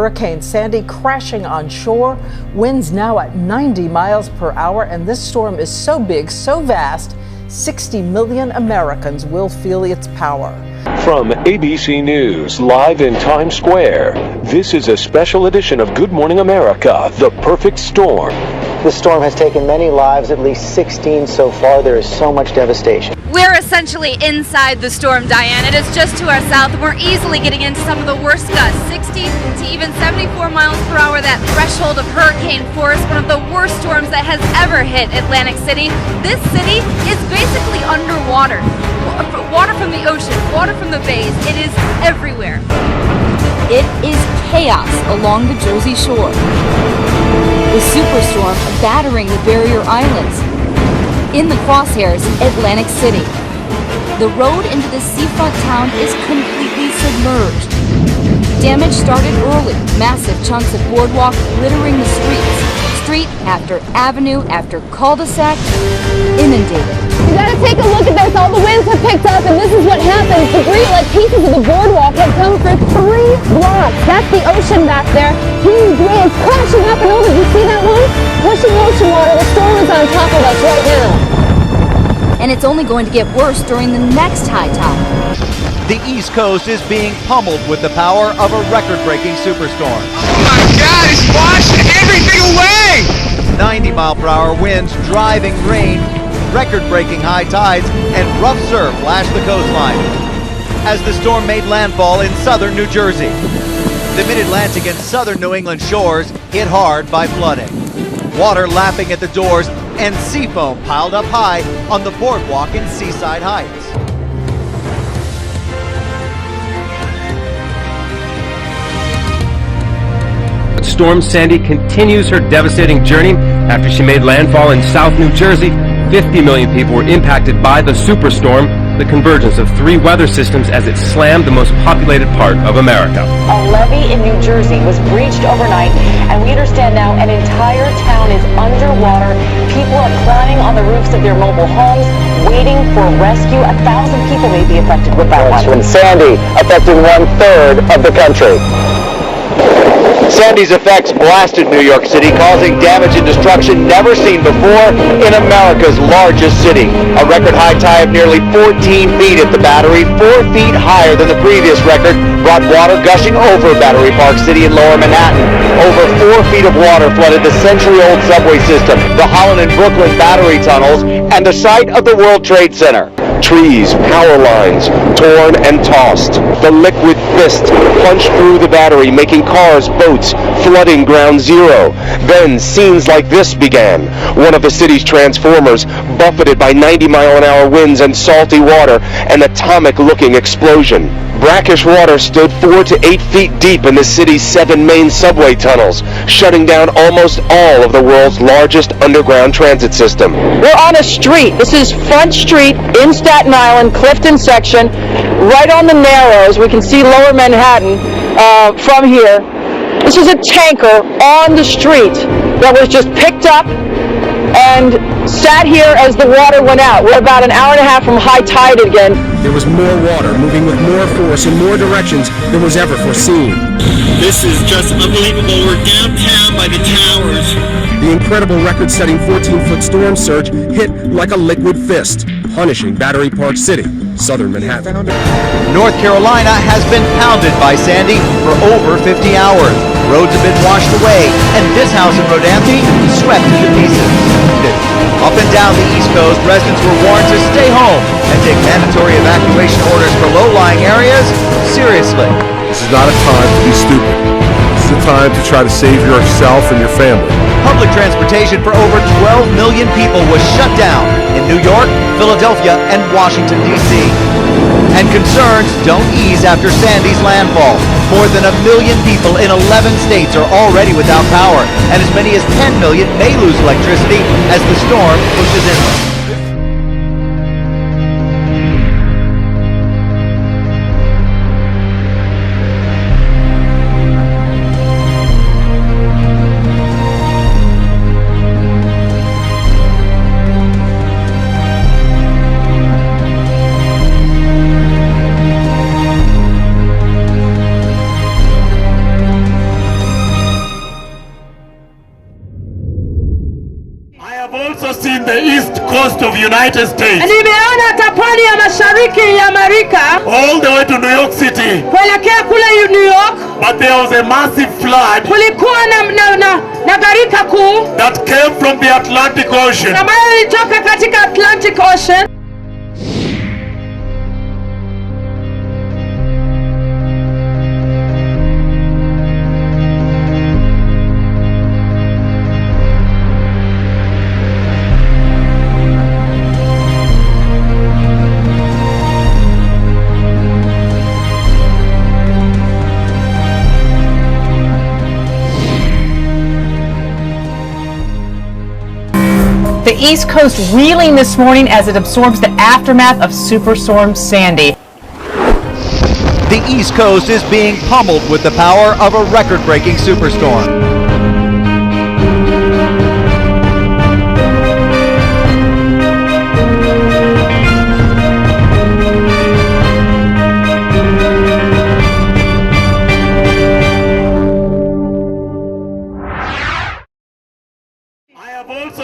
Hurricane Sandy crashing on shore, winds now at 90 miles per hour, and this storm is so big, so vast, 60 million Americans will feel its power. From ABC News, live in Times Square, this is a special edition of Good Morning America, The Perfect Storm. The storm has taken many lives, at least 16 so far. There is so much devastation. We're essentially inside the storm, Diane. It is just to our south, and we're easily getting into some of the worst gusts, 60 to even 74 miles per hour, that threshold of hurricane force, one of the worst storms that has ever hit Atlantic City. This city is basically underwater. Water from the ocean, water from the bays, it is everywhere. It is chaos along the Jersey Shore. The superstorm battering the barrier islands. In the crosshairs, Atlantic City. The road into the seafront town is completely submerged. Damage started early. Massive chunks of boardwalk littering the streets. Street after avenue after cul-de-sac inundated. You gotta take a look at this. All the winds have picked up, and this is what happens. Debris, like pieces of the boardwalk, have come for 3 blocks. That's the ocean back there. Huge waves crashing up and over. You see that one? Pushing ocean water. The storm is on top of us right now. And it's only going to get worse during the next high tide. The East Coast is being pummeled with the power of a record-breaking superstorm. Oh my God, it's washing everything away! 90-mile-per-hour winds, driving rain, record-breaking high tides, and rough surf lashed the coastline as the storm made landfall in southern New Jersey. The mid-Atlantic and southern New England shores hit hard by flooding. Water lapping at the doors and sea foam piled up high on the boardwalk in Seaside Heights. Storm Sandy continues her devastating journey after she made landfall in South New Jersey. 50 million people were impacted by the superstorm, the convergence of 3 weather systems as it slammed the most populated part of America. A levee in New Jersey was breached overnight, and we understand now an entire town is underwater. People are climbing on the roofs of their mobile homes, waiting for rescue. 1,000 people may be affected with that one. And Sandy affecting 1/3 of the country. Sandy's effects blasted New York City, causing damage and destruction never seen before in America's largest city. A record high tide of nearly 14 feet at the Battery, 4 feet higher than the previous record, brought water gushing over Battery Park City in lower Manhattan. Over 4 feet of water flooded the century-old subway system, the Holland and Brooklyn Battery tunnels, and the site of the World Trade Center. Trees, power lines, torn and tossed. The liquid fist punched through the Battery, making cars, boats, flooding Ground Zero. Then scenes like this began. One of the city's transformers buffeted by 90-mile-an-hour winds and salty water, an atomic-looking explosion. Brackish water stood 4 to 8 feet deep in the city's 7 main subway tunnels, shutting down almost all of the world's largest underground transit system. We're on a street. This is Front Street in Staten Island, Clifton section, right on the Narrows. We can see lower Manhattan from here. This is a tanker on the street that was just picked up and sat here as the water went out. We're about an hour and a half from high tide again. There was more water moving with more force in more directions than was ever foreseen. This is just unbelievable. We're downtown by the towers. The incredible record-setting 14-foot storm surge hit like a liquid fist, punishing Battery Park City, southern Manhattan. North Carolina has been pounded by Sandy for over 50 hours. Roads have been washed away, and this house in Rodanthe swept into pieces. Up and down the East Coast, residents were warned to stay home and take mandatory evacuation orders for low-lying areas seriously. This is not a time to be stupid. This is a time to try to save yourself and your family. Public transportation for over 12 million people was shut down in New York, Philadelphia, and Washington, D.C. And concerns don't ease after Sandy's landfall. More than 1 million people in 11 states are already without power, and as many as 10 million may lose electricity as the storm pushes inland. The east coast of United States. Nimeona hata pwani ya mashariki ya Amerika. All the way to New York City. Kuelekea kule New York. But there was a massive flood. Kulikuwa na gharika kuu. that came from the Atlantic Ocean. ambayo ilitoka katika Atlantic Ocean. The East Coast reeling this morning as it absorbs the aftermath of Superstorm Sandy. The East Coast is being pummeled with the power of a record-breaking superstorm.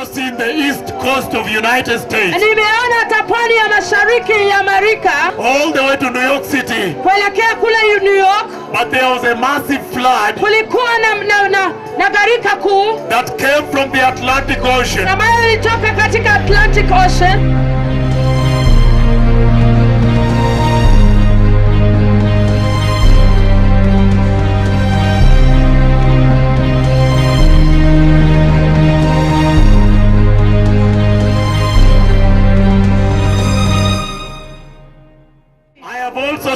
Seen the east coast of United States. Nimeona hata pwani ya mashariki ya Amerika. All the way to New York City. Kuelekea kule New York. But there was a massive flood. Kulikuwa na gharika kuu. That came from the Atlantic Ocean. Ambayo ilitoka katika Atlantic Ocean.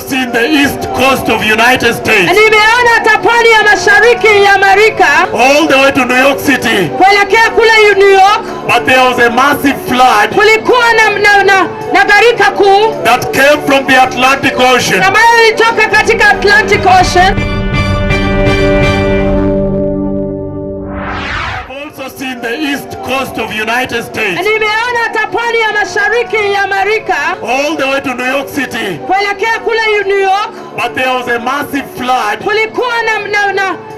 Seen the east coast of United States. Nimeona hata pwani ya mashariki ya Amerika. All the way to New York City. Kuelekea kule New York. But there was a massive flood. Kulikuwa na gharika kuu. That came from the Atlantic Ocean. Ambayo ilitoka katika Atlantic Ocean. Seen the east coast of United States. Nimeona hata pwani ya mashariki ya Amerika. All the way to New York City. Kuelekea kule New York. But there was a massive flood. Kulikuwa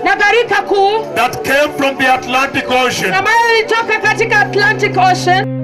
na gharika kuu. That came from the Atlantic Ocean. Ambayo ilitoka katika Atlantic Ocean.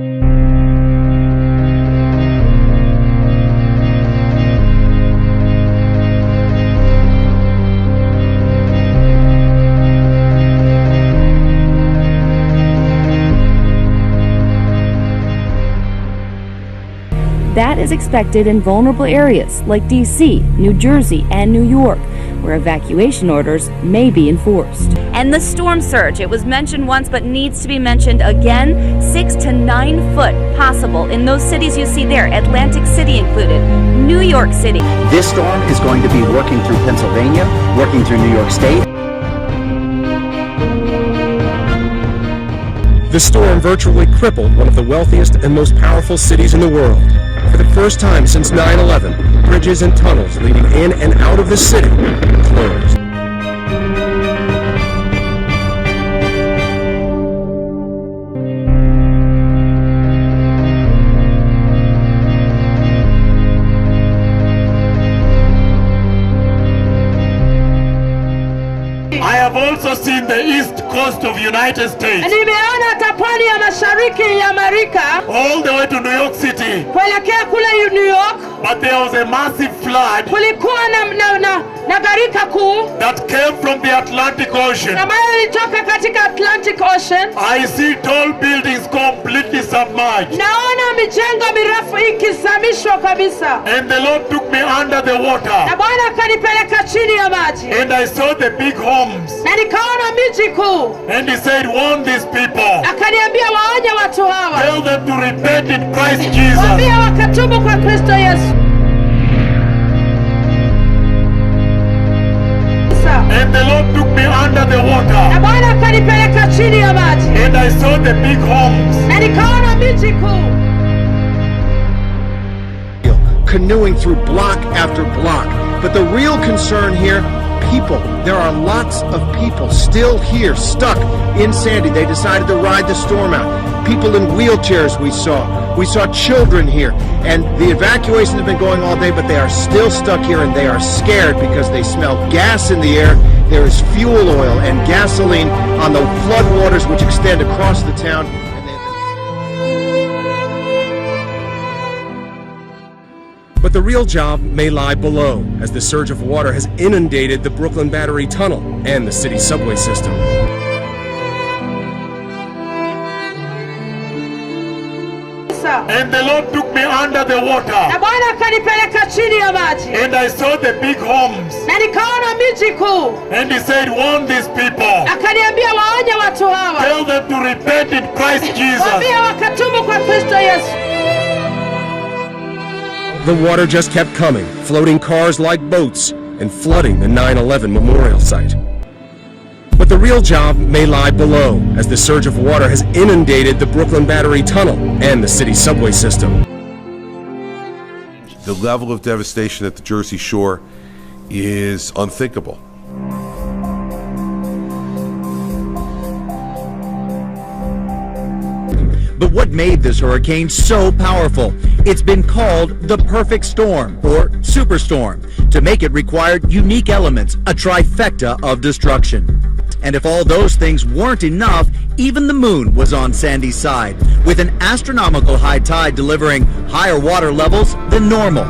That is expected in vulnerable areas like D.C., New Jersey, and New York, where evacuation orders may be enforced. And the storm surge, it was mentioned once but needs to be mentioned again, 6 to 9 foot possible in those cities you see there, Atlantic City included, New York City. This storm is going to be working through Pennsylvania, working through New York State. The storm virtually crippled one of the wealthiest and most powerful cities in the world. For the first time since 9/11, bridges and tunnels leading in and out of the city closed. I have also seen the east coast of United States. Nimeona hata pwani ya mashariki ya Amerika. All the way to New York City. Kuelekea kule New York. But there was a massive flood. Kulikuwa na gharika kuu. That came from the Atlantic Ocean. Ambayo ilitoka katika Atlantic Ocean. I see tall buildings completely submerged. Naona mijengo mirefu ikizamishwa kabisa. And the Lord took me under the water. Na Bwana akanipeleka chini ya maji. And I saw the big homes. Na nikaona miji kuu. And he said, warn these people. Akaniambia waonye watu hawa. Tell them to repent in Christ Jesus. Waambie wakatubu kwa Kristo Yesu. And the Lord took me under the water. Na Bwana akanipeleka chini ya maji. And I saw the big homes. Na nikaona miji kuu. Canoeing through block after block. But the real concern here, people. There are lots of people still here, stuck in Sandy. They decided to ride the storm out. People in wheelchairs we saw. We saw children here. And the evacuation has been going all day, but they are still stuck here and they are scared because they smell gas in the air. There is fuel oil and gasoline on the floodwaters which extend across the town. But the real job may lie below, as the surge of water has inundated the Brooklyn Battery Tunnel and the city subway system. kabisa. And the Lord took me under the water. Na Bwana akanipeleka chini ya maji. And I saw the big homes. Na nikaona miji kuu. And he said, warn these people. Akaniambia waonye watu hawa. Tell them to repent in Christ Jesus. Waambie wakatubu kwa Kristo Yesu. The water just kept coming, floating cars like boats and flooding the 9/11 memorial site. But the real job may lie below, as the surge of water has inundated the Brooklyn Battery Tunnel and the city subway system. The level of devastation at the Jersey Shore is unthinkable. But what made this hurricane so powerful? It's been called the perfect storm, or superstorm. To make it required unique elements, a trifecta of destruction. And if all those things weren't enough, even the moon was on Sandy's side, with an astronomical high tide delivering higher water levels than normal.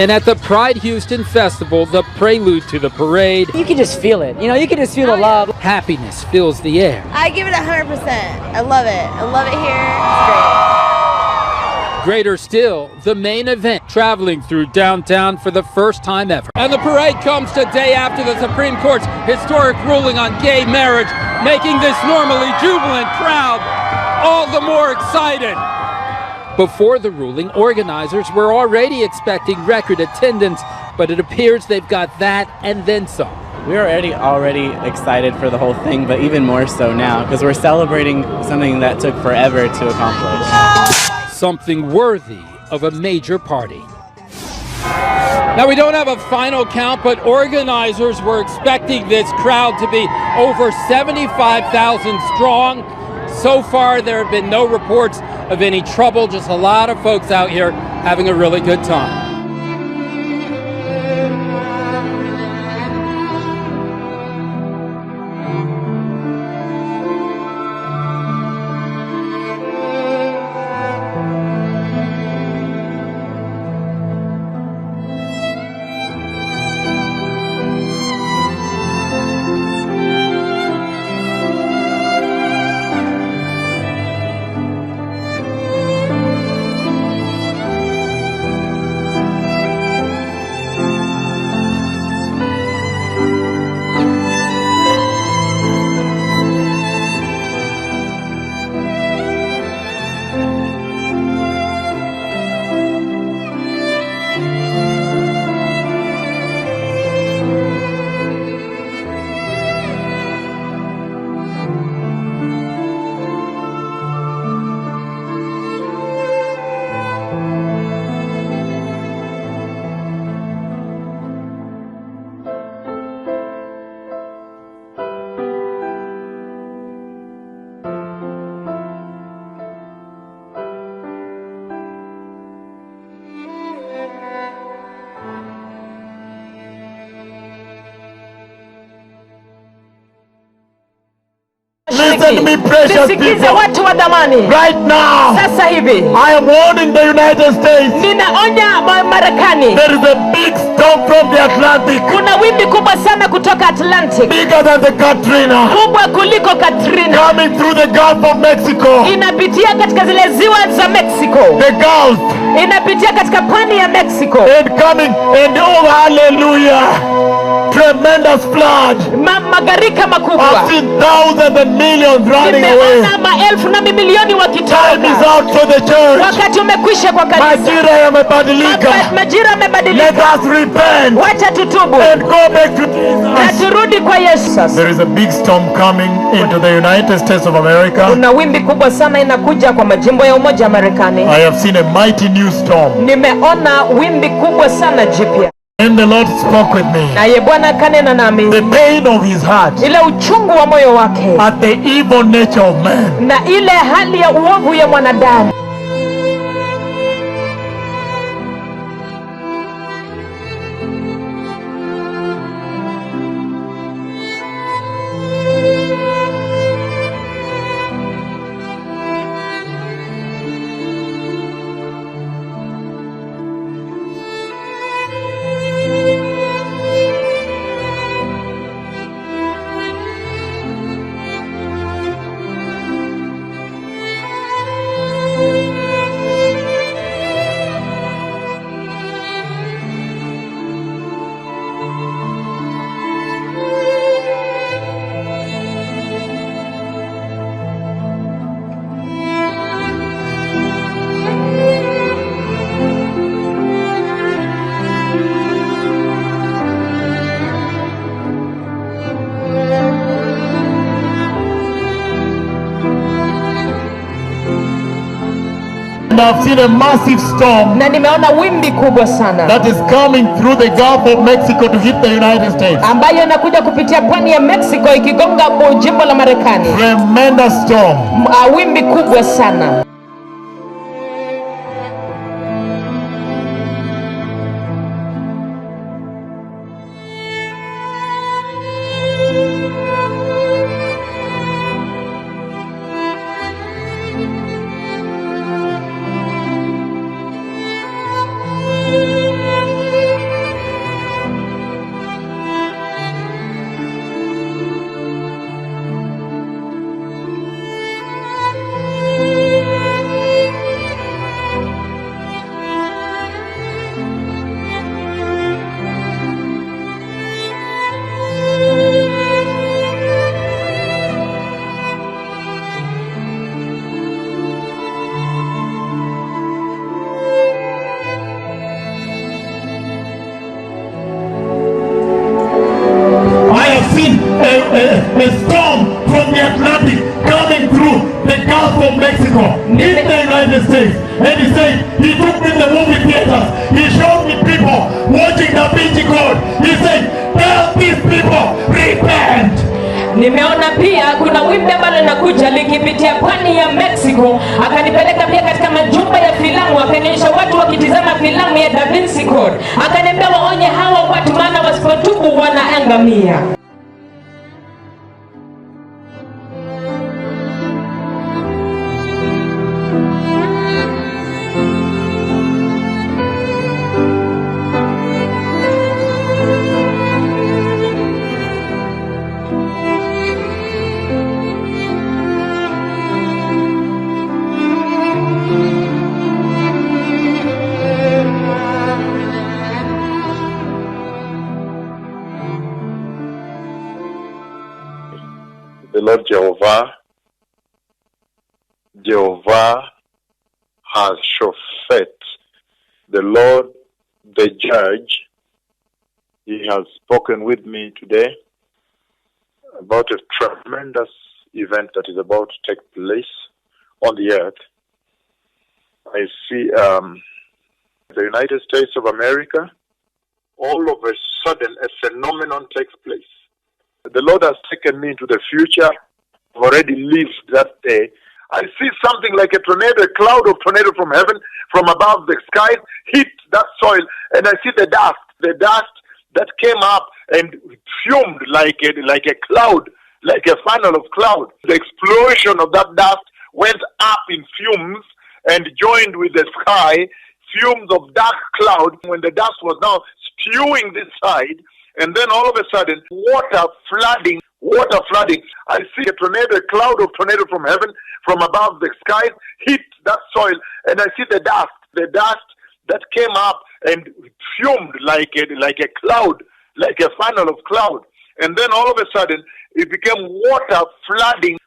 And at the Pride Houston Festival, the prelude to the parade, you can just feel it. You know, you can just feel the love. Happiness fills the air. I give it 100%. I love it. I love it here. It's great. Greater still, the main event, traveling through downtown for the first time ever. And the parade comes the day after the Supreme Court's historic ruling on gay marriage, making this normally jubilant crowd all the more excited. Before the ruling, organizers were already expecting record attendance, but it appears they've got that and then some. We're already excited for the whole thing, but even more so now, because we're celebrating something that took forever to accomplish. Something worthy of a major party. Now, we don't have a final count, but organizers were expecting this crowd to be over 75,000 strong. So far, there have been no reports of any trouble, just a lot of folks out here having a really good time. Listen to me, precious people. Watu wa dhamani. Right now, Sasa hivi, I am warning the United States. Ninaonya Marekani. There is a big storm from the Atlantic. Kuna wimbi kubwa sana kutoka Atlantic. Bigger than the Katrina. Kubwa kuliko Katrina. Coming through the Gulf of Mexico. Inapitia katika zile ziwa za Mexico. The Gulf. Inapitia katika pwani ya Mexico. And coming, and oh hallelujah. tremendous flood. Magarika makubwa. I've seen thousands and millions running away. Nimeona maelfu na mamilioni Time is wakitoroka. out for the church. Wakati umekwisha kwa kanisa. Majira yamebadilika. Majira yamebadilika. Let us repent. Wacha tutubu. And go back to Jesus. Na turudi kwa Yesu. There is a big storm coming into the United States of America. Kuna wimbi kubwa sana inakuja kwa majimbo ya Umoja wa Marekani. I have seen a mighty new storm. Nimeona wimbi kubwa sana jipya. And the Lord spoke with me. Naye Bwana kanena nami. The pain of his heart. Ile uchungu wa moyo wake. At the evil nature of man. Na ile hali ya uovu ya mwanadamu. I've seen a massive storm. Na nimeona wimbi kubwa sana. That is coming through the Gulf of Mexico to hit the United States. Ambayo inakuja kupitia pwani ya Mexico ikigonga jimbo la Marekani. Tremendous storm. Wimbi kubwa sana. A storm from the Atlantic coming through the Gulf of Mexico in the United States. And he said, he took me to the movie theaters. He showed me people watching Da Vinci Code. He said, tell these people, repent. Nimeona pia kuna wimbi ambalo linakuja likipitia pwani ya Mexico. Akanipeleka pia katika majumba ya filamu, akanionyesha watu wakitizama filamu ya Da Vinci Code. Akaniambia waonye hawa watu, maana wasipotubu wanaangamia. The Lord Jehovah has Shofet, the Lord, the Judge. He has spoken with me today about a tremendous event that is about to take place on the earth. I see the United States of America, all of a sudden a phenomenon takes place. The Lord has taken me into the future. I've already lived that day. I see something like a tornado, a cloud of tornado from heaven, from above the skies, hit that soil, and I see the dust that came up and fumed like a cloud, like a funnel of cloud. The explosion of that dust went up in fumes and joined with the sky, fumes of dark cloud, when the dust was now spewing this side. And then all of a sudden, water flooding. I see a tornado, a cloud of tornado from heaven, from above the skies, hit that soil, and I see the dust that came up and fumed like a cloud, like a funnel of cloud. And then all of a sudden, it became water flooding,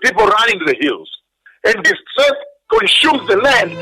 people running to the hills. And distress consumes the land.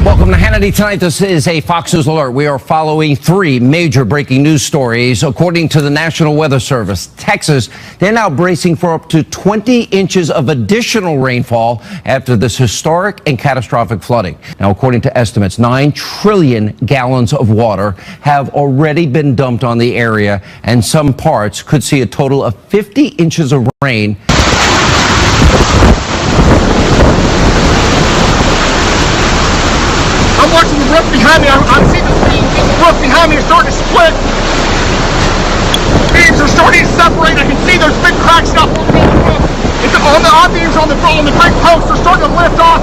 Welcome to Hannity Tonight. This is a Fox News alert. We are following three major breaking news stories. According to the National Weather Service, Texas, they're now bracing for up to 20 inches of additional rainfall after this historic and catastrophic flooding. Now, according to estimates, 9 trillion gallons of water have already been dumped on the area, and some parts could see a total of 50 inches of rain. I'm watching the roof behind me. I'm seeing the roof behind me is starting to split. Beams are starting to separate. I can see there's big cracks now. It's on the I-beams on the brick posts are starting to lift off.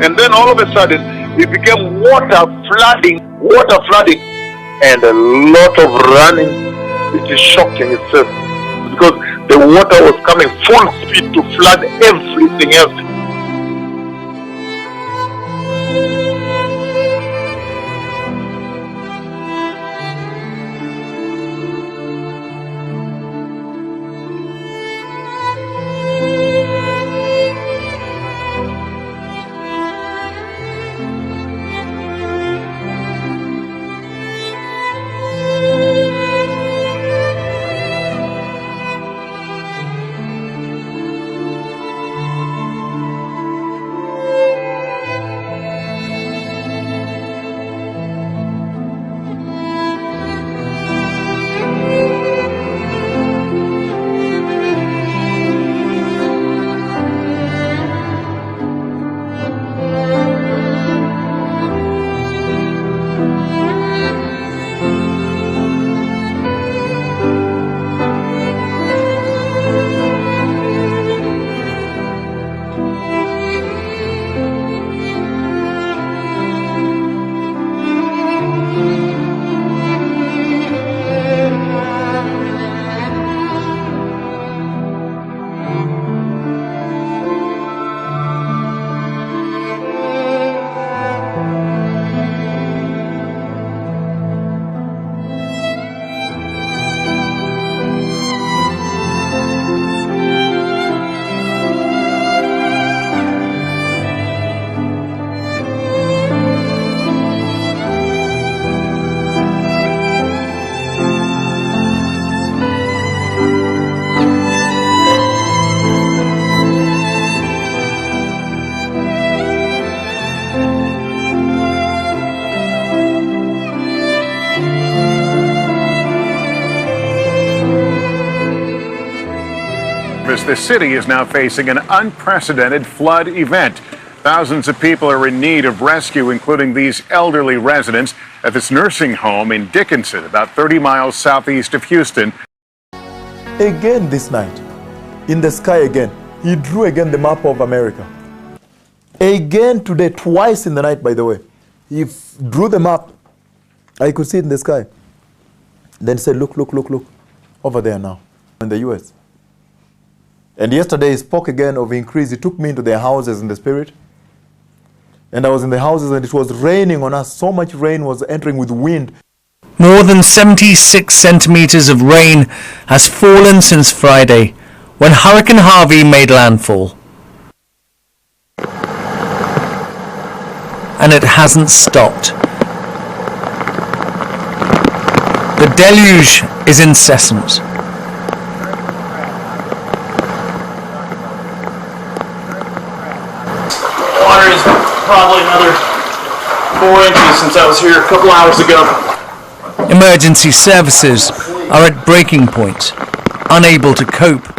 And then all of a sudden, it became water flooding, and a lot of running. It is shocking itself because the water was coming full speed to flood everything else. Service, the city is now facing an unprecedented flood event. Thousands of people are in need of rescue, including these elderly residents at this nursing home in Dickinson, about 30 miles southeast of Houston. Again this night, in the sky again, he drew again the map of America. Again today, twice in the night, by the way. He drew the map. I could see it in the sky. Then said, look, look, look, look, over there now, in the US. And yesterday he spoke again of increase. He took me into their houses in the spirit. And I was in the houses and it was raining on us. So much rain was entering with wind. More than 76 centimeters of rain has fallen since Friday, when Hurricane Harvey made landfall. And it hasn't stopped. The deluge is incessant. Water is probably another 4 inches since I was here a couple hours ago. Emergency services are at breaking point, unable to cope.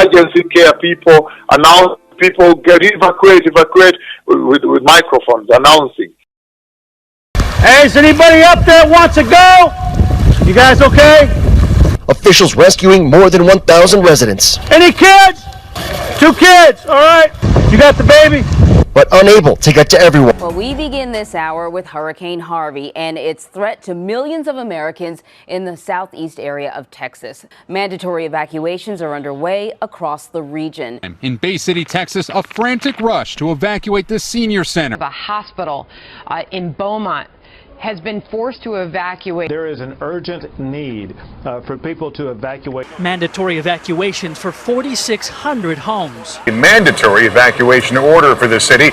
Emergency care people announce people get evacuate with microphones announcing. Hey, is anybody up there wants to go? You guys okay? Officials rescuing more than 1,000 residents. Any kids? 2 kids, all right. You got the baby? But unable to get to everyone. Well, we begin this hour with Hurricane Harvey and its threat to millions of Americans in the southeast area of Texas. Mandatory evacuations are underway across the region. In Bay City, Texas, a frantic rush to evacuate the senior center. A hospital in Beaumont has been forced to evacuate. There is an urgent need for people to evacuate. Mandatory evacuations for 4,600 homes. A mandatory evacuation order for the city.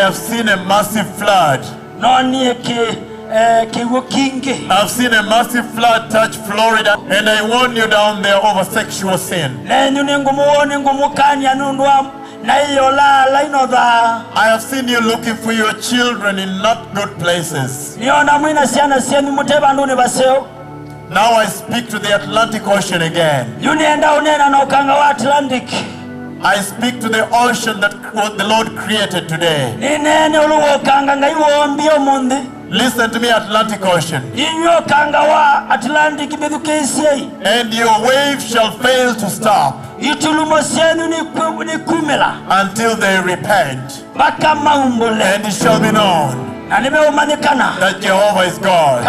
have seen a massive flood. I've seen a massive flood touch Florida, and I warn you down there over sexual sin. I have seen you looking for your children in not good places. Now I speak to the Atlantic Ocean again. I speak to the ocean that the Lord created today. Listen to me, Atlantic Ocean. And your waves shall fail to stop until they repent. And it shall be known that Jehovah is God.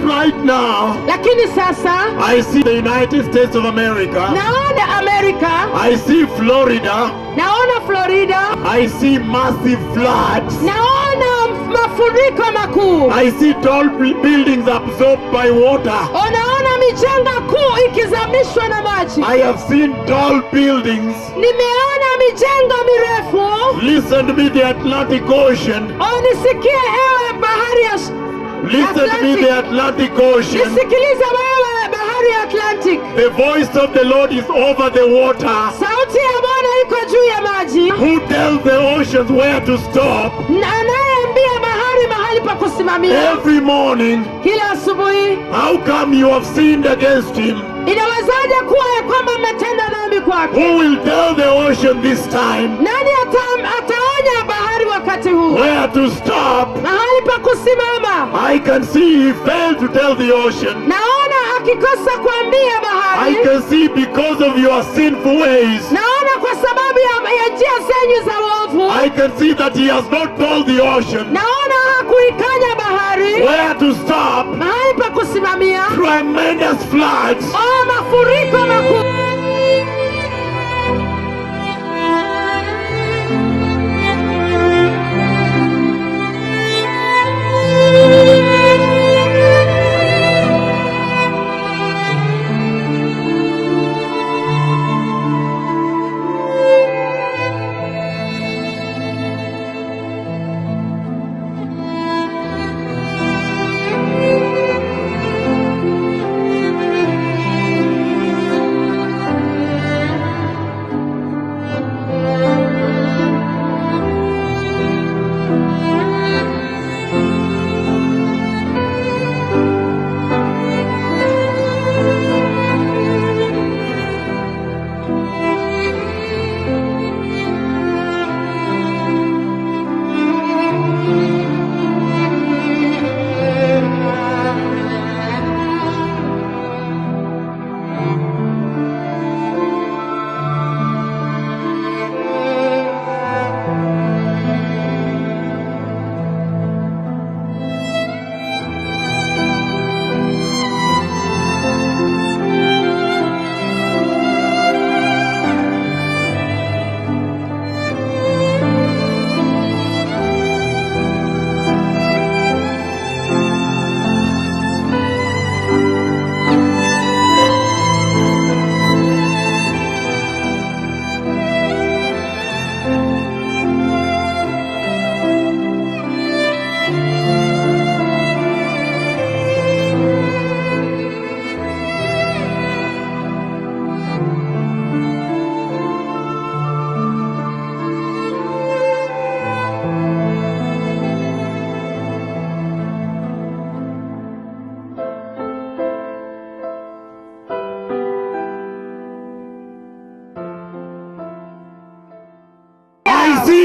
Right now, lakini sasa I see the United States of America. naona Amerika, I see Florida. naona Florida, I see massive floods. naona mafuriko makuu, I see tall buildings absorbed by water. naona mijengo kuu ikizamishwa na maji. I have seen tall buildings. Nimeona mijengo mirefu. Listen to me, the Atlantic Ocean. Nisikie ewe bahari ya Listen to me, the Atlantic Ocean. Nisikilize wewe bahari ya Atlantic. The voice of the Lord is over the water. Sauti ya Bwana iko juu ya maji. Who tells the oceans where to stop? Na anayeambia bahari mahali pa kusimamia. Every morning. Kila asubuhi. How come you have sinned against him? Inawezaje kuwa ya kwamba mmetenda dhambi kwake? Who will tell the ocean this time? Nani ataonya bahari wakati huu? Where to stop? Mahali pa kusimama. I can see he failed to tell the ocean. Naona akikosa kuambia bahari. I can see because of your sinful ways. Naona kwa sababu ya njia zenyu za uovu. I can see that he has not told the ocean. Naona hakuikanya bahari. Where to stop? Mahali pa kusimamia. Tremendous floods. Mafuriko makuu.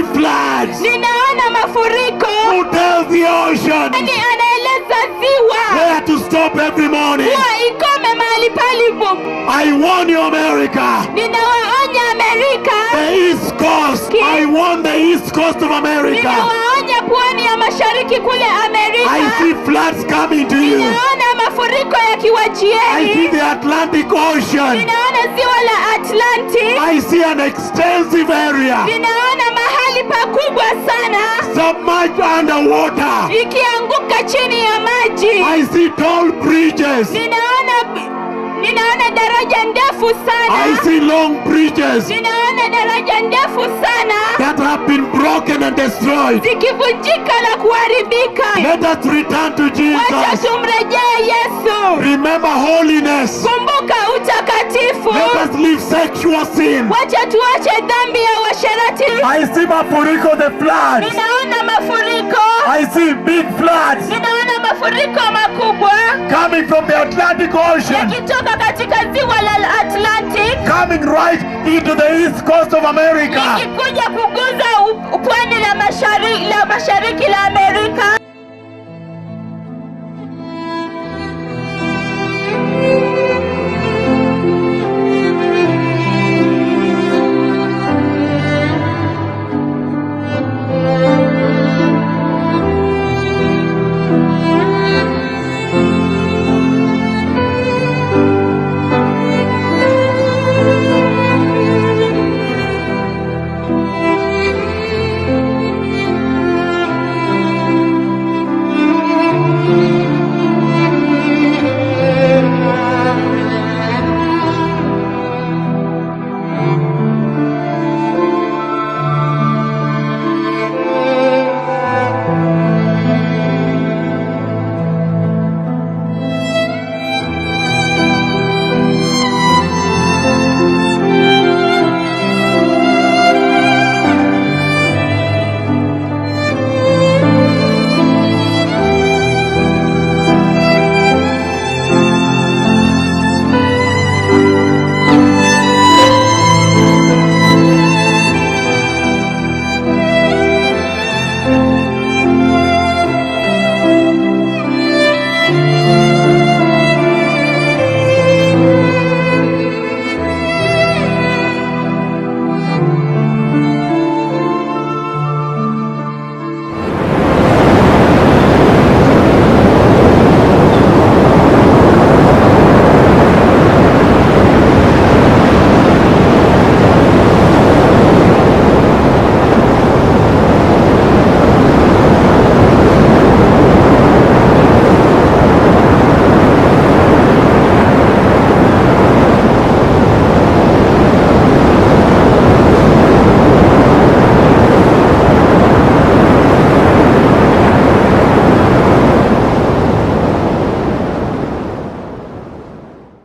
see floods. Ninaona mafuriko. Who tells the ocean Nani anaeleza ziwa where to stop every morning? kuwa ikome mahali palipo. I warn you, America. Ninawaonya Amerika. The East Coast. I warn the East Coast of America. Ninawaonya pwani ya mashariki kule Amerika. I see floods coming to you. Ninaona mafuriko yakiwajieni. I see the Atlantic Ocean. Ninaona ziwa la Atlantic. I see an extensive area. Ninaona mahali pakubwa sana Submerged underwater. ikianguka chini ya maji. I see tall bridges. Ninaona daraja ndefu sana. I see long bridges Ninaona daraja ndefu sana that have been broken and destroyed. zikivunjika na kuharibika. Let us return to Jesus. Wacha tumrejee Yesu. Remember holiness. Kumbuka utakatifu. Let us leave sexual sin. Wacha tuache dhambi ya uasherati. I see mafuriko, the floods. Ninaona mafuriko. I see big floods Ninaona mafuriko makubwa coming from the Atlantic Ocean, yakitoka katika ziwa la Atlantic coming right into the East Coast of America. ikikuja kuguza pwani la mashariki la Amerika.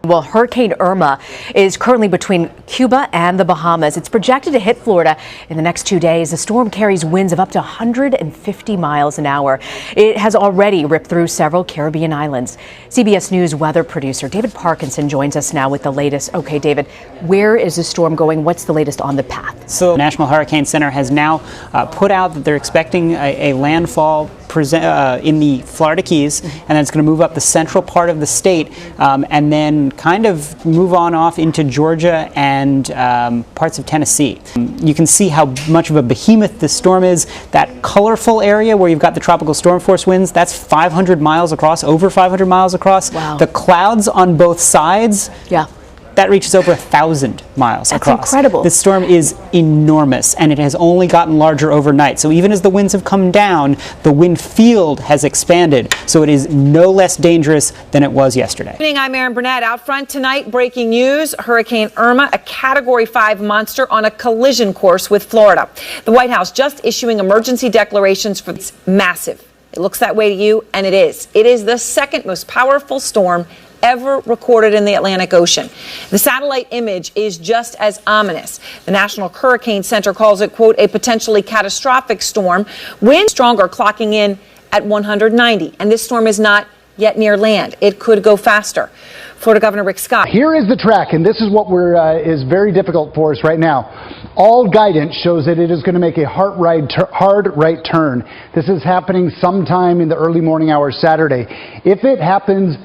Well, Hurricane Irma is currently between Cuba and the Bahamas. It's projected to hit Florida in the next 2 days. The storm carries winds of up to 150 miles an hour. It has already ripped through several Caribbean islands. CBS News weather producer David Parkinson joins us now with the latest. Okay, David, where is the storm going? What's the latest on the path? So the National Hurricane Center has now put out that they're expecting a landfall in the Florida Keys, and then it's going to move up the central part of the state, and then kind of move on off into Georgia and parts of Tennessee. You can see how much of a behemoth this storm is. That colorful area where you've got the tropical storm force winds, that's 500 miles across, over 500 miles across. Wow. The clouds on both sides, that reaches over 1,000 miles across. That's incredible. This storm is enormous, and it has only gotten larger overnight. So even as the winds have come down, the wind field has expanded. So it is no less dangerous than it was yesterday. Good evening, I'm Erin Burnett. Out front tonight, breaking news, Hurricane Irma, a Category 5 monster on a collision course with Florida. The White House just issuing emergency declarations for this massive. It looks that way to you, and it is. It is the second most powerful storm ever recorded in the Atlantic Ocean. The satellite image is just as ominous. The National Hurricane Center calls it, quote, a potentially catastrophic storm. Winds stronger, clocking in at 190. And this storm is not yet near land. It could go faster. Florida Governor Rick Scott. Here is the track, and this is what is very difficult for us right now. All guidance shows that it is going to make a hard right turn. This is happening sometime in the early morning hours Saturday. If it happens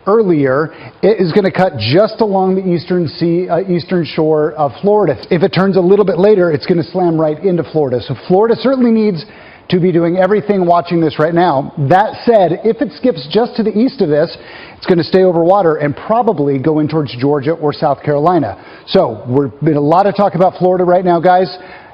earlier, it is going to cut just along the eastern shore of Florida. If it turns a little bit later, it's going to slam right into Florida. So Florida certainly needs to be doing everything watching this right now. That said, if it skips just to the east of this, it's going to stay over water and probably go in towards Georgia or South Carolina. So we've been a lot of talk about Florida right now, guys.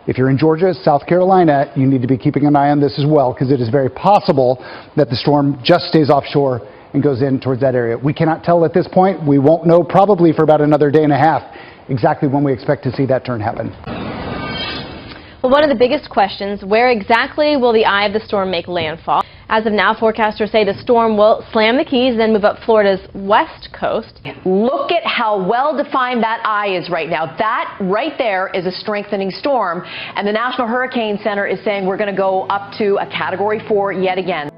If you're in Georgia, South Carolina, you need to be keeping an eye on this as well, because it is very possible that the storm just stays offshore and goes in towards that area. We cannot tell at this point. We won't know probably for about another day and a half exactly when we expect to see that turn happen. Well, one of the biggest questions, where exactly will the eye of the storm make landfall? As of now, forecasters say the storm will slam the Keys, then move up Florida's west coast. Look at how well-defined that eye is right now. That right there is a strengthening storm, and the National Hurricane Center is saying we're going to go up to a Category 4 yet again.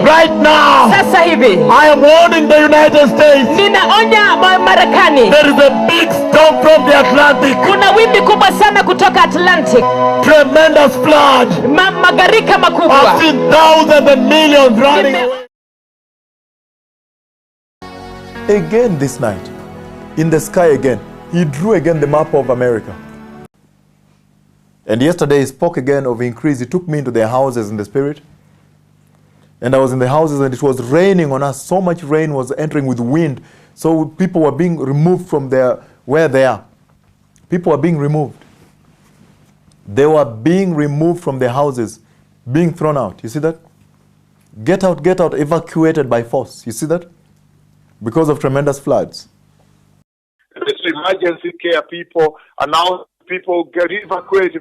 Right now, Sasa hivi I am warning the United States. Ninaonya Marekani. There is a big storm from the Atlantic. Kuna wimbi kubwa sana kutoka Atlantic. Tremendous flood. Magarika makubwa. I've seen thousands and millions running away. Again this night, in the sky again, he drew again the map of America. And yesterday he spoke again of increase. He took me into their houses in the spirit. And I was in the houses and it was raining on us. So much rain was entering with wind. So people were being removed from where they are. People were being removed. They were being removed from their houses, being thrown out. You see that? Get out, evacuated by force. You see that? Because of tremendous floods. There's emergency care people announce people get evacuate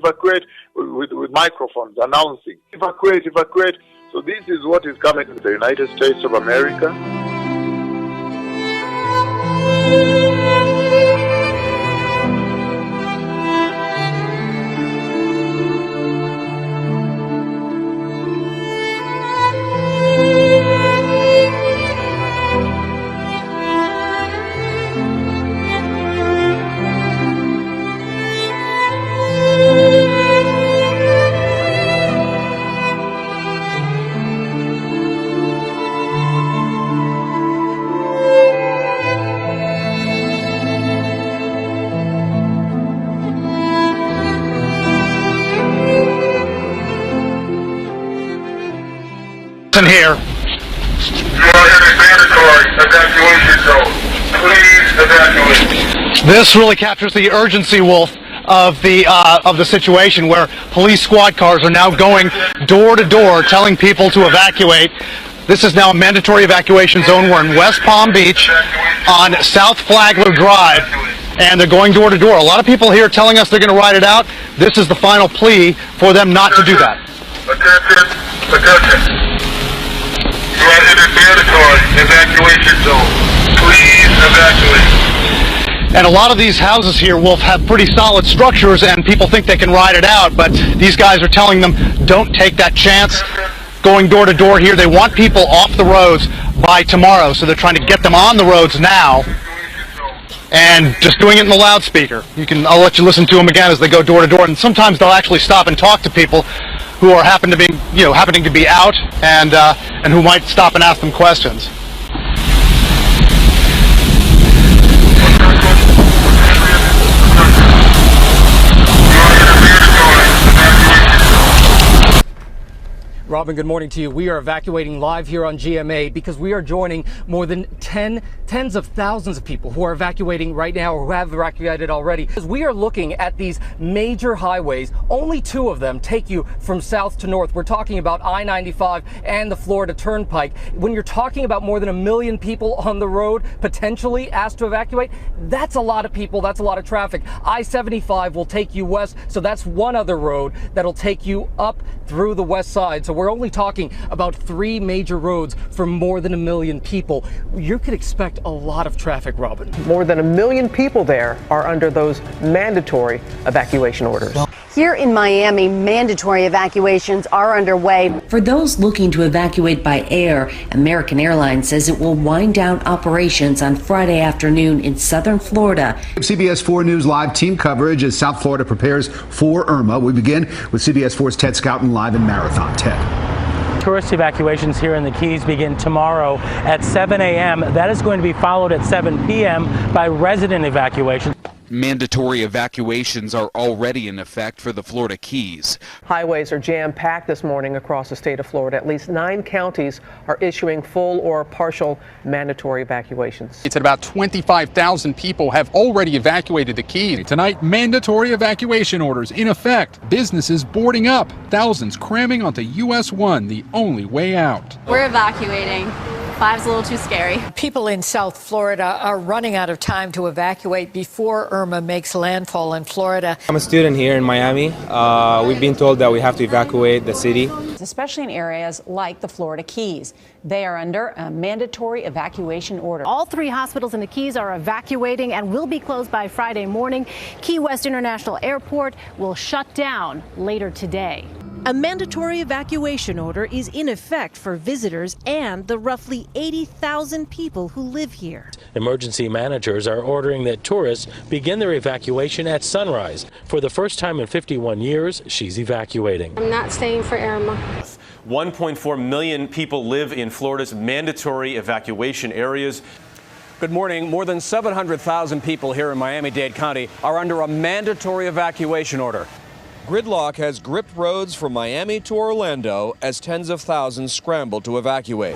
with microphones announcing evacuate. So this is what is coming to the United States of America. Listen here. You are in a mandatory evacuation zone. Please evacuate. This really captures the urgency, Wolf, of the situation, where police squad cars are now going door to door telling people to evacuate. This is now a mandatory evacuation zone. We're in West Palm Beach on South Flagler Drive, and they're going door to door. A lot of people here telling us they're going to ride it out. This is the final plea for them not to do that. Attention. You are in a mandatory evacuation zone. Please evacuate. And a lot of these houses here, Wolf, have pretty solid structures, and people think they can ride it out, but these guys are telling them, don't take that chance. Going door to door here, they want people off the roads by tomorrow, so they're trying to get them on the roads now and just doing it in the loudspeaker. I'll let you listen to them again as they go door to door, and sometimes they'll actually stop and talk to people who are happening to be out and who might stop and ask them questions. Robin, good morning to you. We are evacuating live here on GMA because we are joining more than tens of thousands of people who are evacuating right now or who have evacuated already. As we are looking at these major highways, only 2 of them take you from south to north. We're talking about I-95 and the Florida Turnpike. When you're talking about more than 1 million people on the road potentially asked to evacuate, that's a lot of people, that's a lot of traffic. I-75 will take you west, so that's one other road that'll take you up through the west side. So we're only talking about 3 major roads for more than 1 million people. You could expect a lot of traffic, Robin. More than 1 million people there are under those mandatory evacuation orders. Here in Miami, mandatory evacuations are underway. For those looking to evacuate by air, American Airlines says it will wind down operations on Friday afternoon in southern Florida. CBS 4 News live team coverage as South Florida prepares for Irma. We begin with CBS 4's Ted Scouten live in Marathon. Ted. Tourist evacuations here in the Keys begin tomorrow at 7 a.m. That is going to be followed at 7 p.m. by resident evacuations. Mandatory evacuations are already in effect for the Florida Keys. Highways are jam-packed this morning across the state of Florida. At least 9 counties are issuing full or partial mandatory evacuations. It's at about 25,000 people have already evacuated the Keys. Tonight, mandatory evacuation orders in effect. Businesses boarding up. Thousands cramming onto US 1, the only way out. We're evacuating. 5's a little too scary. People in South Florida are running out of time to evacuate before Irma makes landfall in Florida. I'm a student here in Miami. We've been told that we have to evacuate the city. Especially in areas like the Florida Keys. They are under a mandatory evacuation order. All 3 hospitals in the Keys are evacuating and will be closed by Friday morning. Key West International Airport will shut down later today. A mandatory evacuation order is in effect for visitors and the roughly 80,000 people who live here. Emergency managers are ordering that tourists begin their evacuation at sunrise. For the first time in 51 years, she's evacuating. I'm not staying for Irma. 1.4 million people live in Florida's mandatory evacuation areas. Good morning. More than 700,000 people here in Miami-Dade County are under a mandatory evacuation order. Gridlock has gripped roads from Miami to Orlando as tens of thousands scramble to evacuate.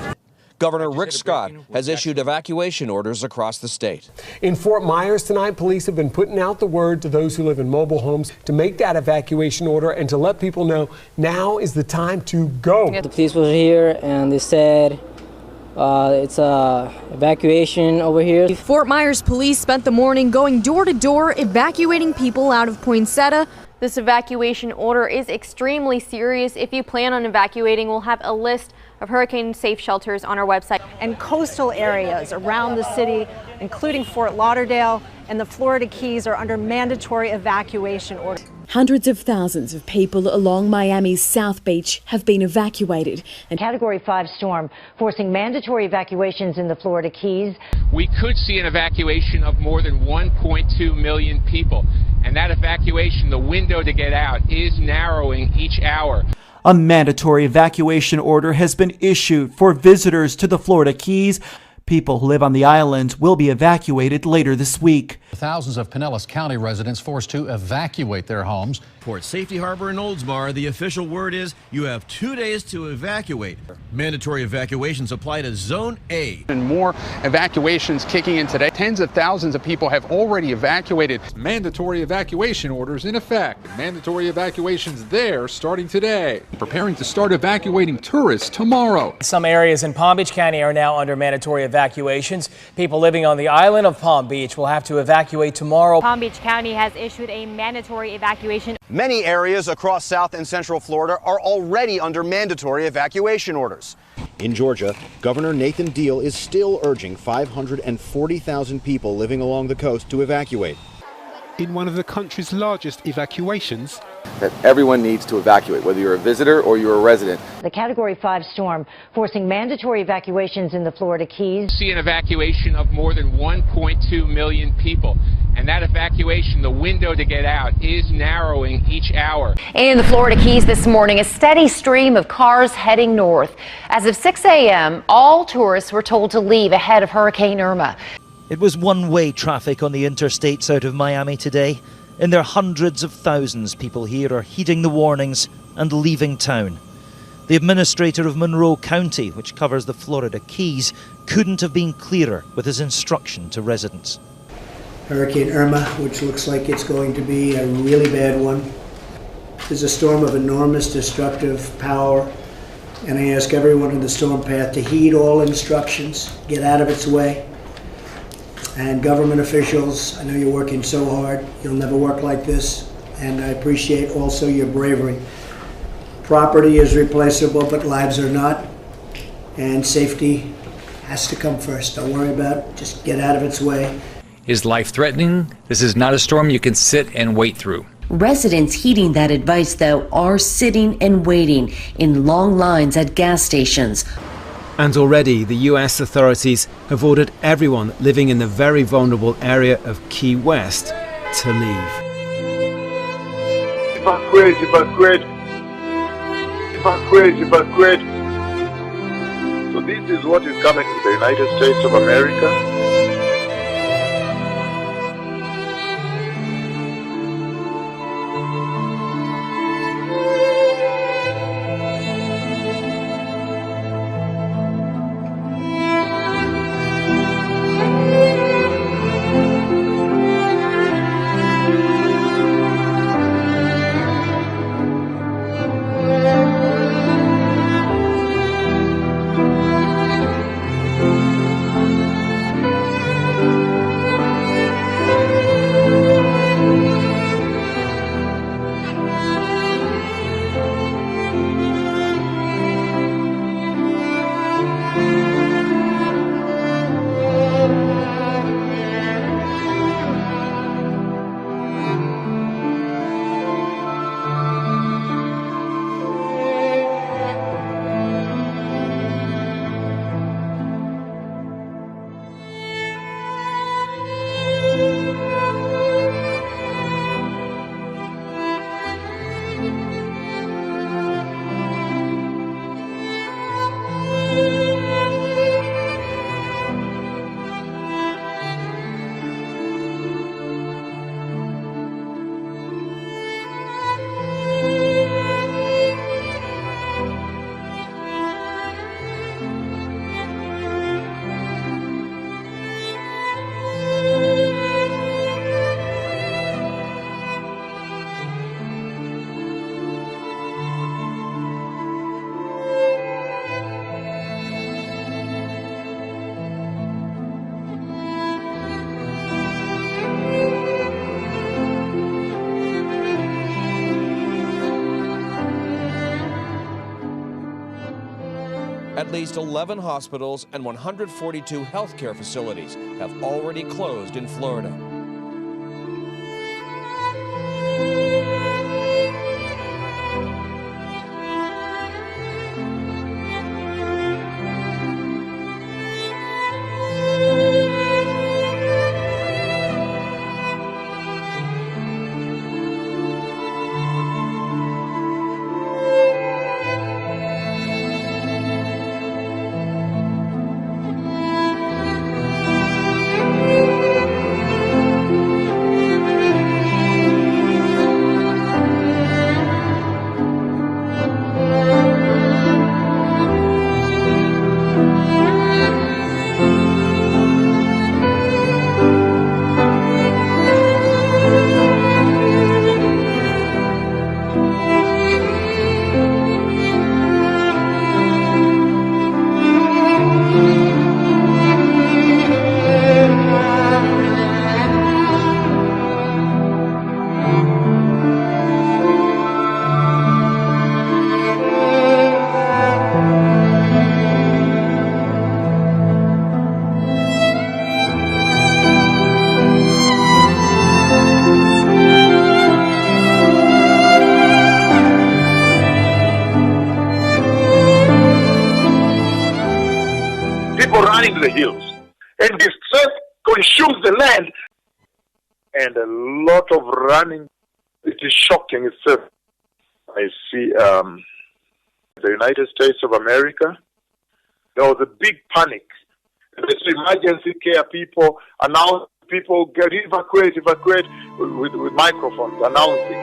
Governor Rick Scott has issued evacuation orders across the state. In Fort Myers tonight, police have been putting out the word to those who live in mobile homes to make that evacuation order and to let people know now is the time to go. The police were here and they said it's evacuation over here. Fort Myers police spent the morning going door to door evacuating people out of Poinsettia. This evacuation order is extremely serious. If you plan on evacuating, we'll have a list of hurricane-safe shelters on our website. And coastal areas around the city, including Fort Lauderdale and the Florida Keys, are under mandatory evacuation orders. Hundreds of thousands of people along Miami's South Beach have been evacuated. A Category 5 storm forcing mandatory evacuations in the Florida Keys. We could see an evacuation of more than 1.2 million people. And that evacuation, the window to get out, is narrowing each hour. A mandatory evacuation order has been issued for visitors to the Florida Keys. People who live on the island will be evacuated later this week. Thousands of Pinellas County residents forced to evacuate their homes. Port Safety Harbor in Oldsmar, the official word is you have 2 days to evacuate. Mandatory evacuations apply to Zone A. And more evacuations kicking in today. Tens of thousands of people have already evacuated. Mandatory evacuation orders in effect. Mandatory evacuations there starting today. Preparing to start evacuating tourists tomorrow. Some areas in Palm Beach County are now under mandatory evacuations. People living on the island of Palm Beach will have to evacuate tomorrow. Palm Beach County has issued a mandatory evacuation. Many areas across South and Central Florida are already under mandatory evacuation orders. In Georgia, Governor Nathan Deal is still urging 540,000 people living along the coast to evacuate. In one of the country's largest evacuations, that everyone needs to evacuate, whether you're a visitor or you're a resident. The Category 5 storm forcing mandatory evacuations in the Florida Keys. See an evacuation of more than 1.2 million people. And that evacuation, the window to get out, is narrowing each hour. In the Florida Keys this morning, a steady stream of cars heading north. As of 6 a.m., all tourists were told to leave ahead of Hurricane Irma. It was one-way traffic on the interstates out of Miami today. In their hundreds of thousands, people here are heeding the warnings and leaving town. The administrator of Monroe County, which covers the Florida Keys, couldn't have been clearer with his instruction to residents. Hurricane Irma, which looks like it's going to be a really bad one, is a storm of enormous destructive power, and I ask everyone in the storm path to heed all instructions, get out of its way. And government officials, I know you're working so hard. You'll never work like this, and I appreciate also your bravery. Property is replaceable, but lives are not, and safety has to come first. Don't worry about it. Just get out of its way. Is life-threatening? This is not a storm you can sit and wait through. Residents heeding that advice, though, are sitting and waiting in long lines at gas stations. And already the US authorities have ordered everyone living in the very vulnerable area of Key West to leave. Evacuate, evacuate. Evacuate, evacuate. So this is what is coming to the United States of America. At least 11 hospitals and 142 healthcare facilities have already closed in Florida. people running to the hills. And the stress consumes the land. And a lot of running. It is shocking itself. I see the United States of America. There was a big panic. And the emergency care people announced people get evacuate with microphones announcing.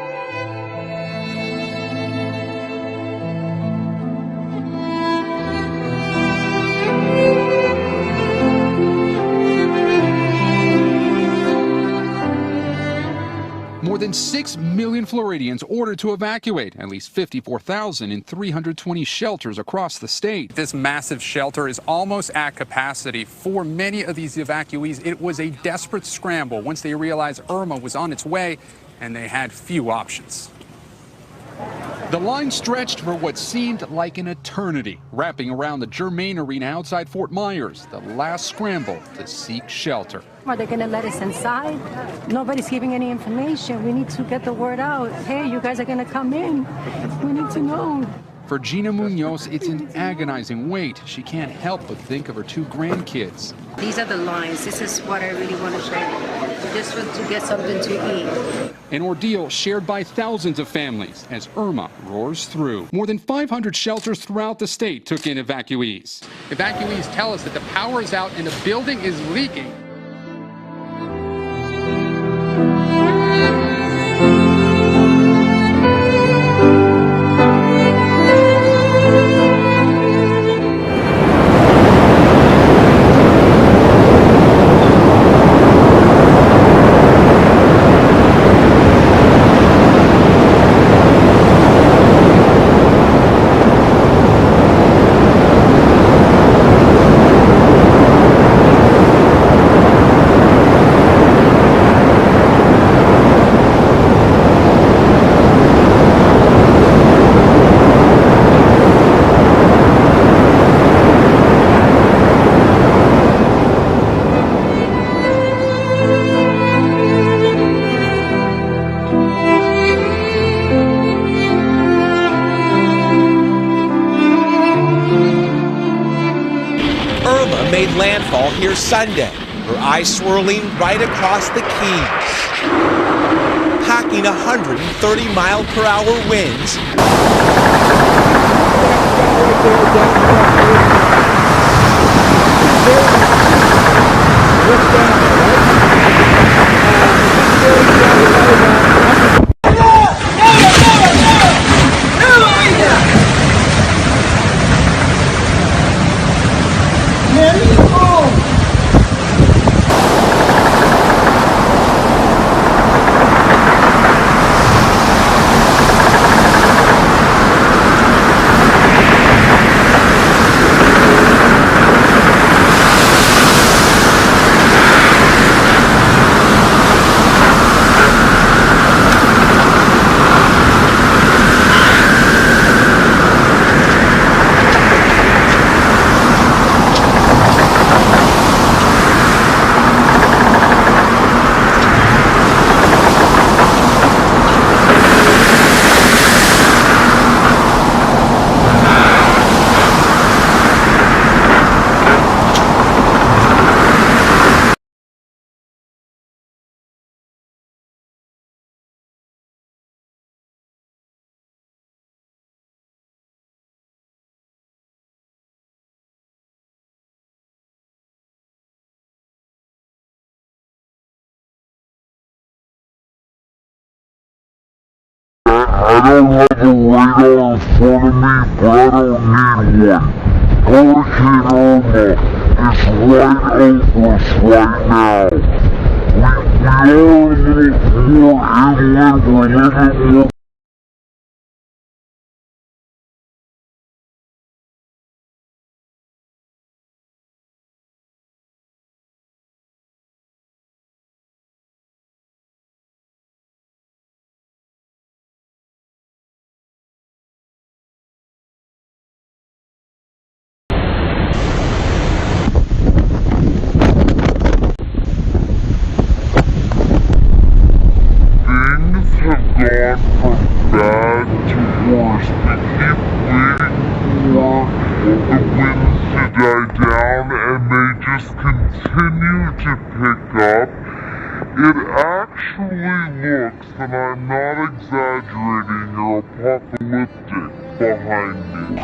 More than 6 million Floridians ordered to evacuate, at least 54,000 in 320 shelters across the state. This massive shelter is almost at capacity. For many of these evacuees, it was a desperate scramble once they realized Irma was on its way and they had few options. The line stretched for what seemed like an eternity, wrapping around the Germain Arena outside Fort Myers, the last scramble to seek shelter. Are they going to let us inside? Nobody's giving any information. We need to get the word out. Hey, you guys are going to come in. We need to know. For Gina Munoz, it's an agonizing wait. She can't help but think of her 2 grandkids. These are the lines. This is what I really want to show you. Just want to get something to eat. An ordeal shared by thousands of families as Irma roars through. More than 500 shelters throughout the state took in evacuees. Evacuees tell us that the power is out and the building is leaking. Made landfall here Sunday, her eyes swirling right across the Keys. Packing 130-mile-per-hour winds. I don't have a radar in front of me, but I don't need one. Hurricane Irma is right over us right now. We are a little more inland, we're a little more. Gone from bad to worse. We keep waiting for the winds to die down and continue to pick up. It actually looks, and I'm not exaggerating, you're apocalyptic behind me.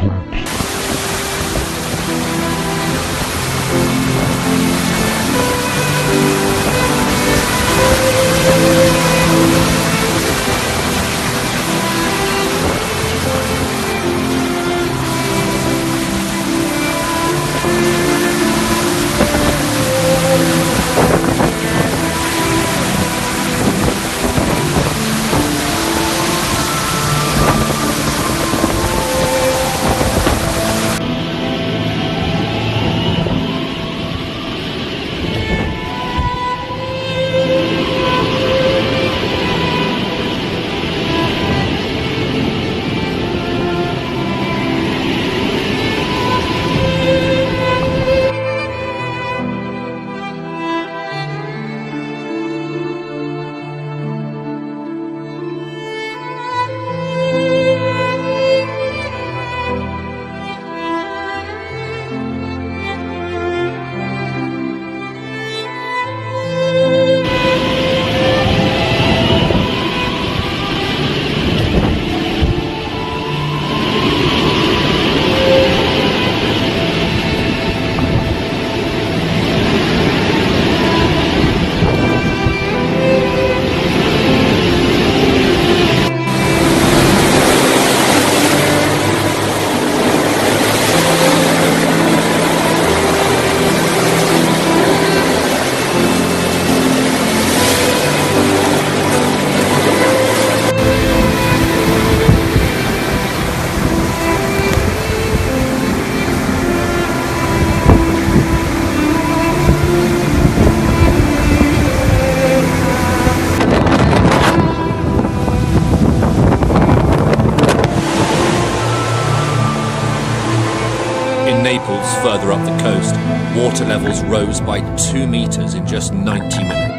In Naples, further up the coast, water levels rose by 2 meters in just 90 minutes.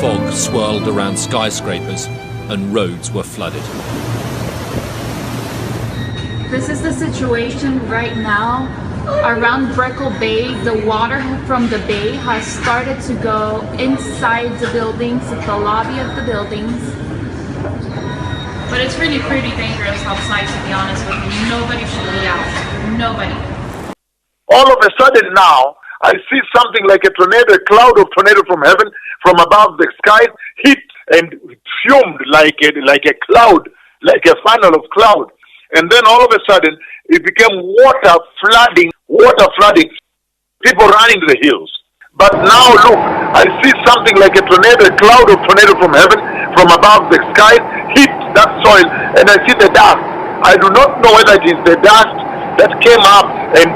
Fog swirled around skyscrapers and roads were flooded. This is the situation right now. Around Brickell Bay, the water from the bay has started to go inside the buildings, the lobby of the buildings. But it's really pretty dangerous outside, to be honest with you. Nobody should be out. Nobody. All of a sudden now, I see something like a tornado, a cloud of tornado from heaven, from above the sky, hit and fumed like a cloud, like a funnel of cloud. And then all of a sudden, it became water flooding, people running to the hills. But now look, I see something like a tornado, a cloud of tornado from heaven, from above the sky, hit that soil, and I see the dust. I do not know whether it is the dust that came up and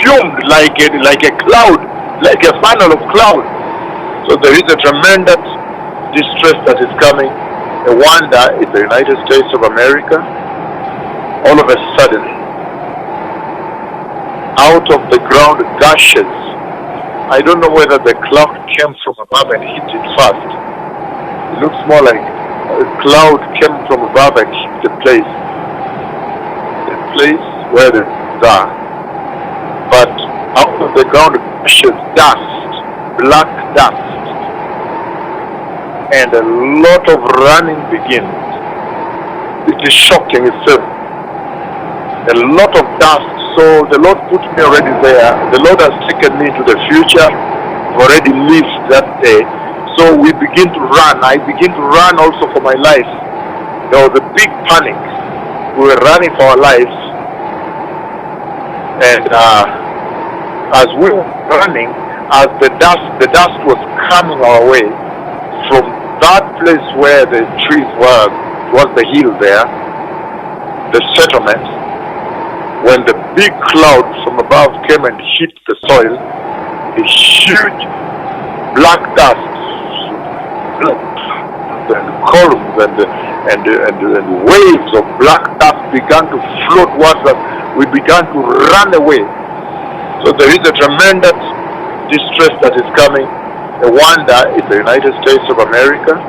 fumed like a cloud, like a funnel of cloud. So there is a tremendous distress that is coming. I wonder if the United States of America, all of a sudden, out of the ground gushes. I don't know whether the cloud came from above and hit it first. It looks more like a cloud came from above and hit the place where the are. But out of the ground gushes dust, black dust, and a lot of running begins. It is shocking itself. A lot of dust. So the Lord put me already there. The Lord has taken me to the future. I've already lived that day. So we begin to run. I begin to run also for my life. There was a big panic. We were running for our lives. And as we were running, as the dust was coming our way from that place where the trees were, was the hill there, the settlement. When the big cloud from above came and hit the soil, a huge black dust and columns and waves of black dust began to float towards us. We began to run away. So there is a tremendous distress that is coming. I wonder if the United States of America,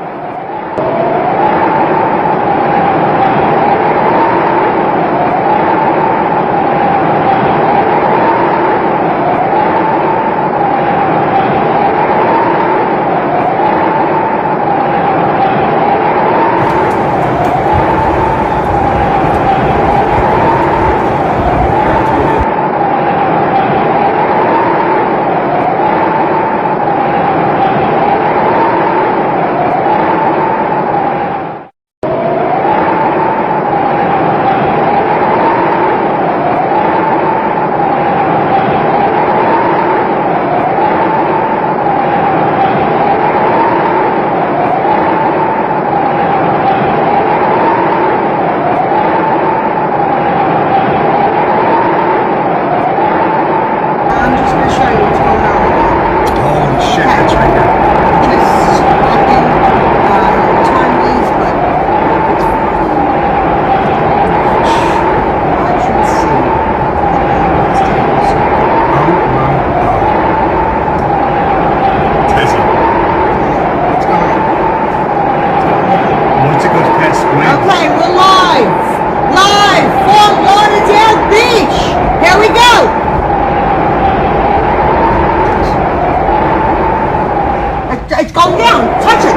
Calm down. Touch it.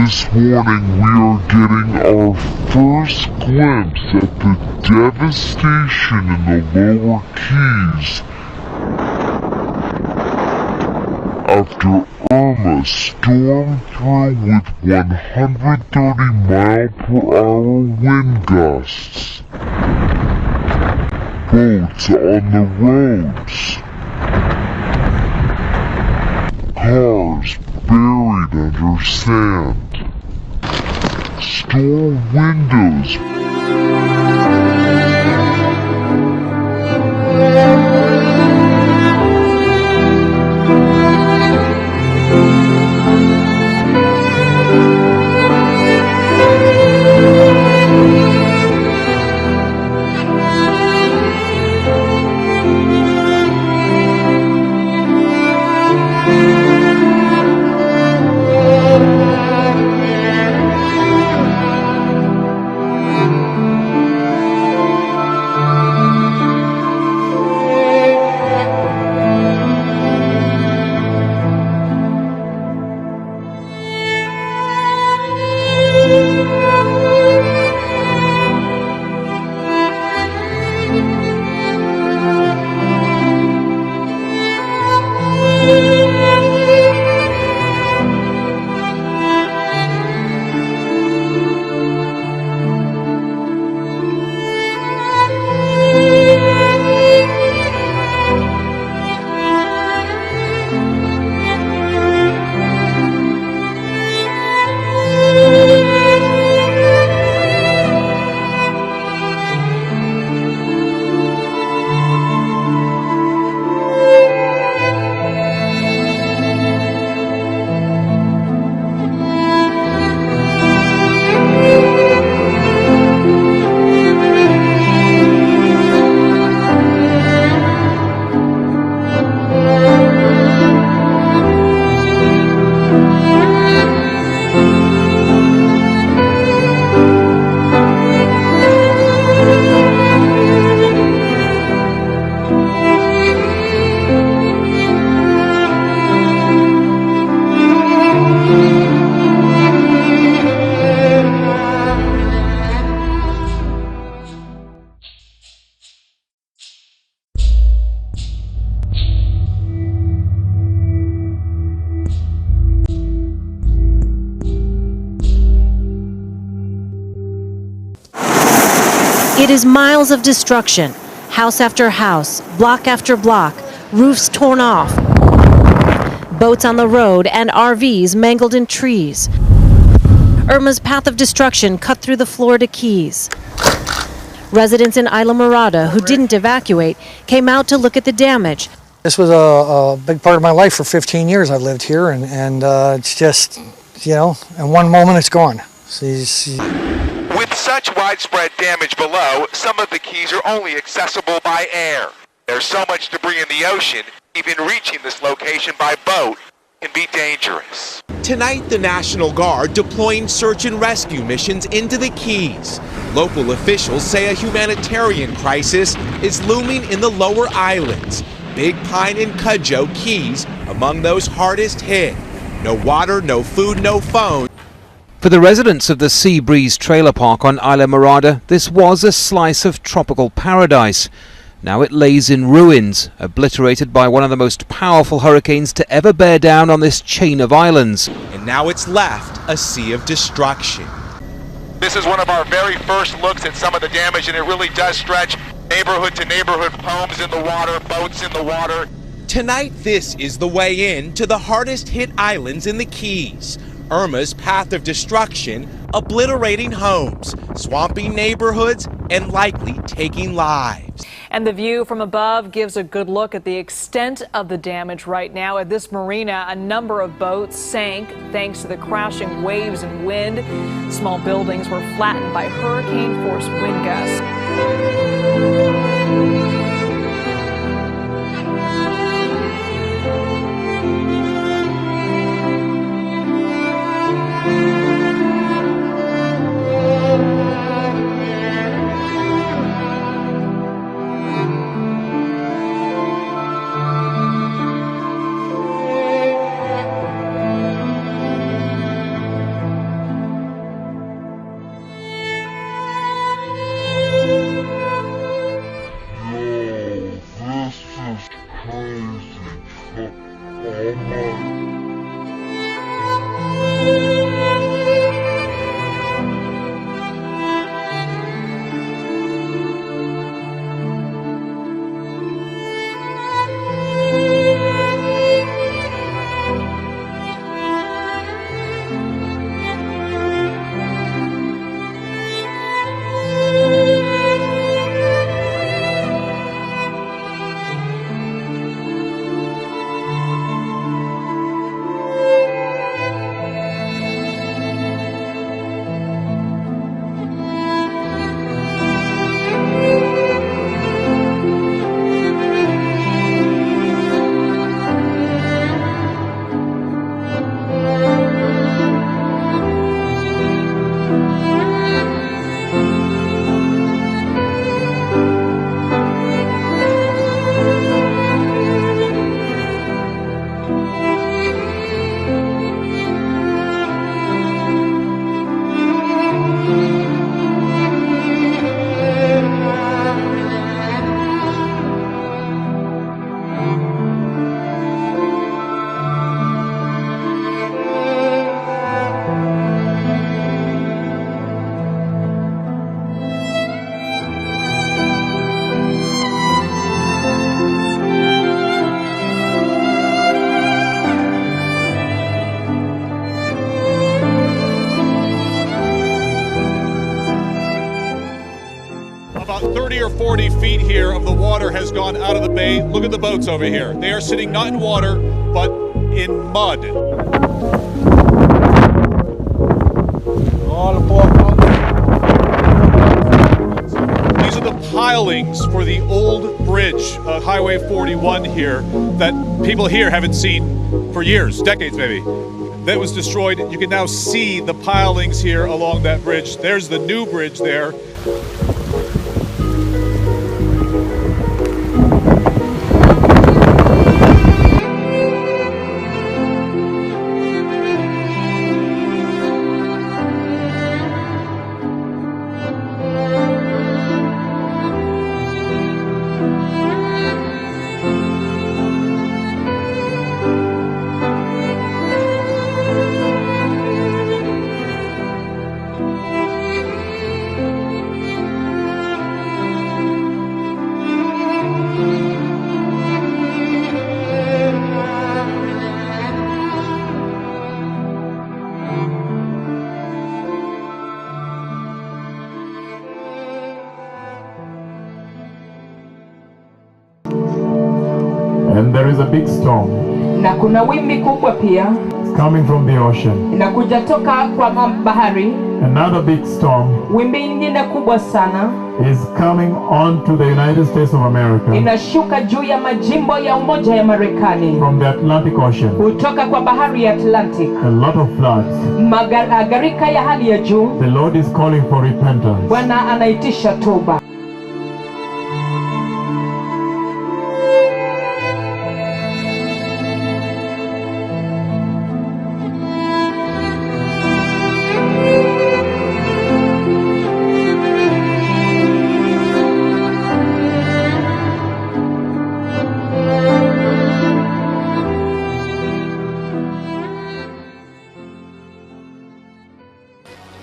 This morning we are getting our first glimpse at the devastation in the lower Keys after Irma stormed through with 130-mile-per-hour wind gusts. Boats on the roads. Cars buried under sand. Store windows. It is miles of destruction, house after house, block after block, roofs torn off, boats on the road, and RVs mangled in trees. Irma's path of destruction cut through the Florida Keys. Residents in Isla Morada who didn't evacuate came out to look at the damage. This was a big part of my life. For 15 years I've lived here, and it's just, you know, in one moment it's gone. With such widespread damage below, some of the keys are only accessible by air. There's so much debris in the ocean, even reaching this location by boat can be dangerous. Tonight, the National Guard deploying search and rescue missions into the Keys. Local officials say a humanitarian crisis is looming in the lower islands. Big Pine and Cudjoe Keys among those hardest hit. No water, no food, no phone. For the residents of the Sea Breeze Trailer Park on Isla Morada, this was a slice of tropical paradise. Now it lays in ruins, obliterated by one of the most powerful hurricanes to ever bear down on this chain of islands. And now it's left a sea of destruction. This is one of our very first looks at some of the damage, and it really does stretch neighborhood to neighborhood, homes in the water, boats in the water. Tonight, this is the way in to the hardest hit islands in the Keys. Irma's path of destruction, obliterating homes, swamping neighborhoods, and likely taking lives. And the view from above gives a good look at the extent of the damage right now. At this marina, a number of boats sank thanks to the crashing waves and wind. Small buildings were flattened by hurricane-force wind gusts. About 30 or 40 feet here of the water has gone out of the bay. Look at the boats over here. They are sitting not in water, but in mud. These are the pilings for the old bridge, Highway 41 here, that people here haven't seen for years, decades maybe. That was destroyed. You can now see the pilings here along that bridge. There's the new bridge there. And there is a big storm. Na kuna wimbi kubwa pia. It's coming from the ocean. Inakuja toka kwa bahari. Another big storm Wimbi ingine kubwa sana is coming onto the United States of America inashuka juu ya majimbo ya Umoja ya Marekani from the Atlantic Ocean. kutoka kwa bahari ya Atlantic. A lot of floods. Magarika ya hali ya juu. The Lord is calling for repentance. Bwana anaitisha toba.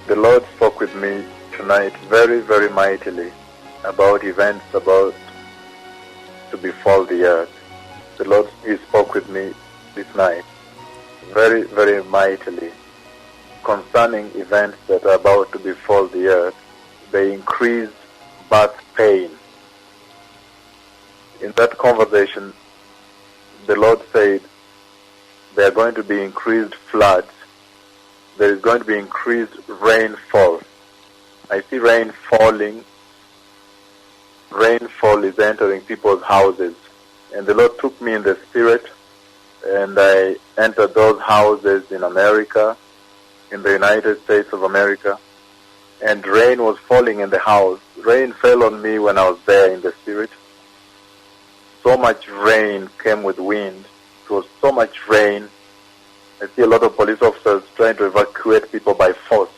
The Lord spoke with me tonight very, very mightily about events about to befall the earth. The Lord, He spoke with me this night very, very mightily concerning events that are about to befall the earth. The increased birth pain. In that conversation, the Lord said there are going to be increased floods. There is going to be increased rainfall. I see rain falling. Rainfall is entering people's houses. And the Lord took me in the spirit, and I entered those houses in America, in the United States of America, and rain was falling in the house. Rain fell on me when I was there in the spirit. So much rain came with wind. It was so much rain. I see a lot of police officers trying to evacuate people by force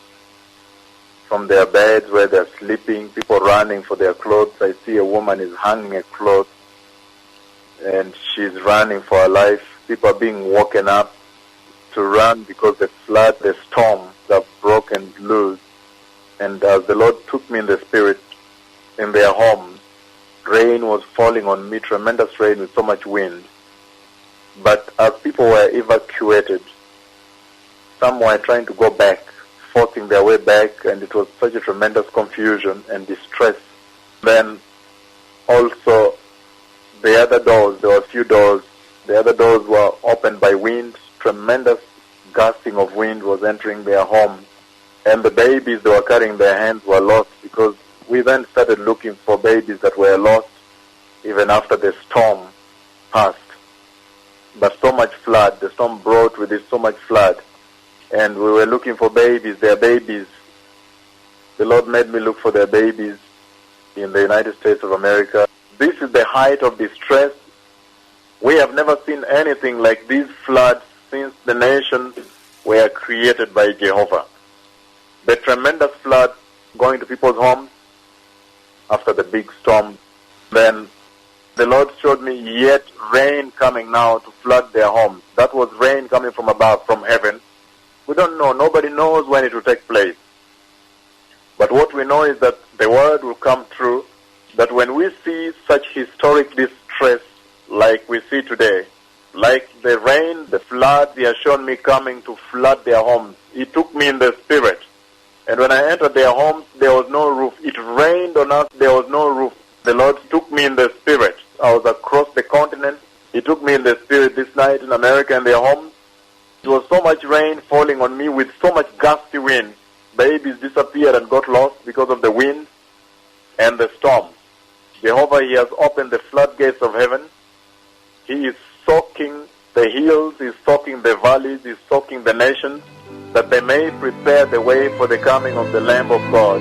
from their beds where they're sleeping, people running for their clothes. I see a woman is hanging a cloth and she's running for her life. People are being woken up to run because the flood, the storms have broken loose. And as the Lord took me in the spirit, in their homes, rain was falling on me, tremendous rain with so much wind. But as people were evacuated, some were trying to go back, forcing their way back, and it was such a tremendous confusion and distress. Then also the other doors, there were a few doors, the other doors were opened by wind. Tremendous gusting of wind was entering their homes. And the babies they were carrying in their hands were lost, because we then started looking for babies that were lost even after the storm passed. But so much flood, the storm brought with it so much flood. And we were looking for babies, their babies. The Lord made me look for their babies in the United States of America. This is the height of distress. We have never seen anything like these floods since the nations were created by Jehovah. The tremendous flood going to people's homes after the big storm. Then the Lord showed me yet rain coming now to flood their homes. That was rain coming from above, from heaven. We don't know. Nobody knows when it will take place. But what we know is that the word will come true, that when we see such historic distress like we see today, like the rain, the flood, He has shown me coming to flood their homes. He took me in the spirit. And when I entered their homes, there was no roof. It rained on us, there was no roof. The Lord took me in the spirit. I was across the continent. He took me in the spirit this night in America in their homes. It was so much rain falling on me with so much gusty wind. Babies disappeared and got lost because of the wind and the storm. Jehovah, He has opened the floodgates of heaven. He is soaking the hills, He is soaking the valleys, He is soaking the nations, that they may prepare the way for the coming of the Lamb of God.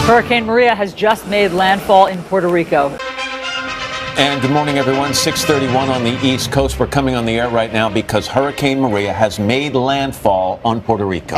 Hurricane Maria has just made landfall in Puerto Rico. And good morning, everyone. 6:31 on the East Coast. We're coming on the air right now because Hurricane Maria has made landfall on Puerto Rico.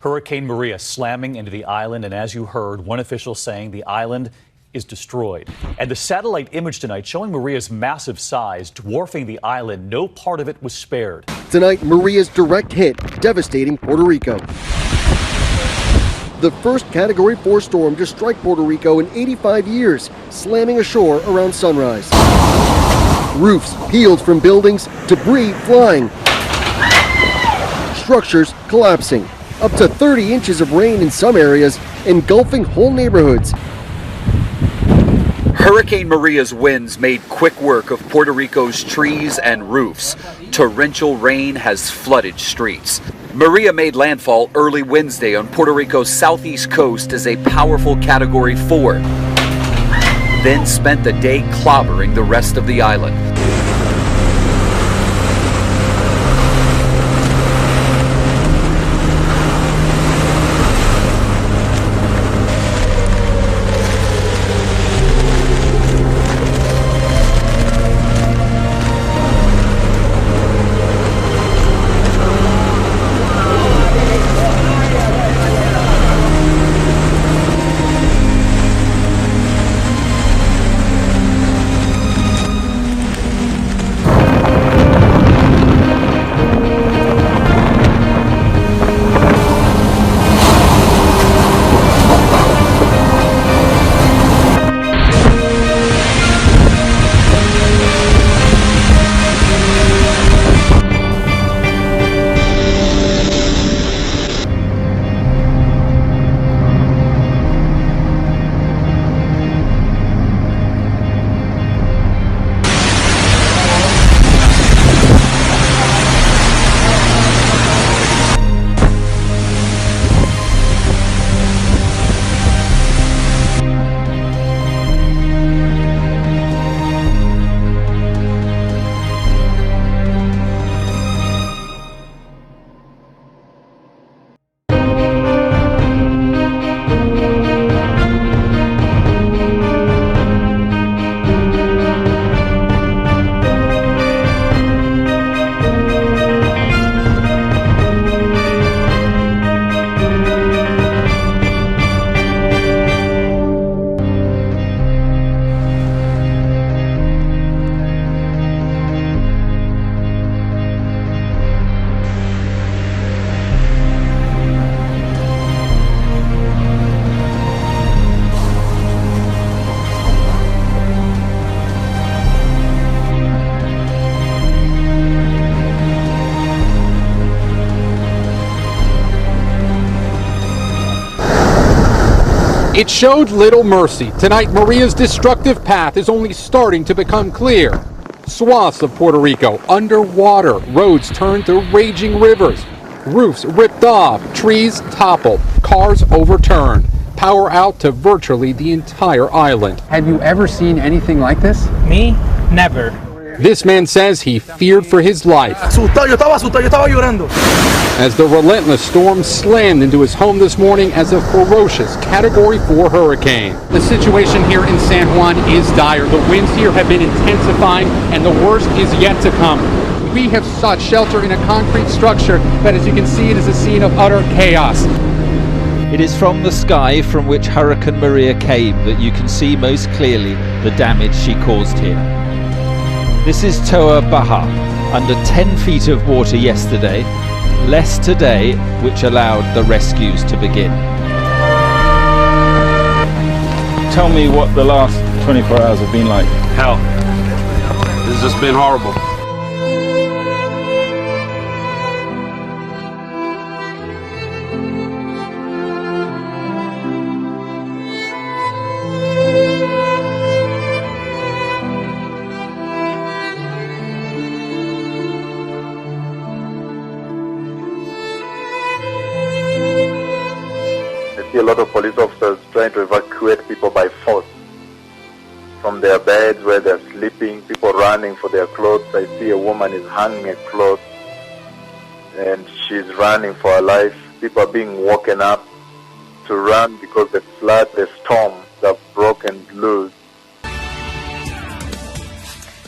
Hurricane Maria slamming into the island, and as you heard, one official saying the island is destroyed. And the satellite image tonight showing Maria's massive size, dwarfing the island, no part of it was spared. Tonight, Maria's direct hit, devastating Puerto Rico. The first Category 4 storm to strike Puerto Rico in 85 years, slamming ashore around sunrise. Roofs peeled from buildings, debris flying. Structures collapsing. Up to 30 inches of rain in some areas, engulfing whole neighborhoods. Hurricane Maria's winds made quick work of Puerto Rico's trees and roofs. Torrential rain has flooded streets. Maria made landfall early Wednesday on Puerto Rico's southeast coast as a powerful Category 4, then spent the day clobbering the rest of the island. It showed little mercy. Tonight, Maria's destructive path is only starting to become clear. Swaths of Puerto Rico underwater, roads turned to raging rivers, roofs ripped off, trees toppled, cars overturned, power out to virtually the entire island. Have you ever seen anything like this? Me? Never. This man says he feared for his life. Asustado, yo estaba llorando. As the relentless storm slammed into his home this morning as a ferocious Category 4 hurricane. The situation here in San Juan is dire. The winds here have been intensifying and the worst is yet to come. We have sought shelter in a concrete structure, but as you can see, it is a scene of utter chaos. It is from the sky from which Hurricane Maria came that you can see most clearly the damage she caused here. This is Toa Baja, under 10 feet of water yesterday, less today, which allowed the rescues to begin. Tell me what the last 24 hours have been like. Hell. This has just been horrible. A lot of police officers trying to evacuate people by force from their beds where they're sleeping, people running for their clothes. I see a woman is hanging a cloth and she's running for her life. People are being woken up to run because the flood, the storm have broken loose.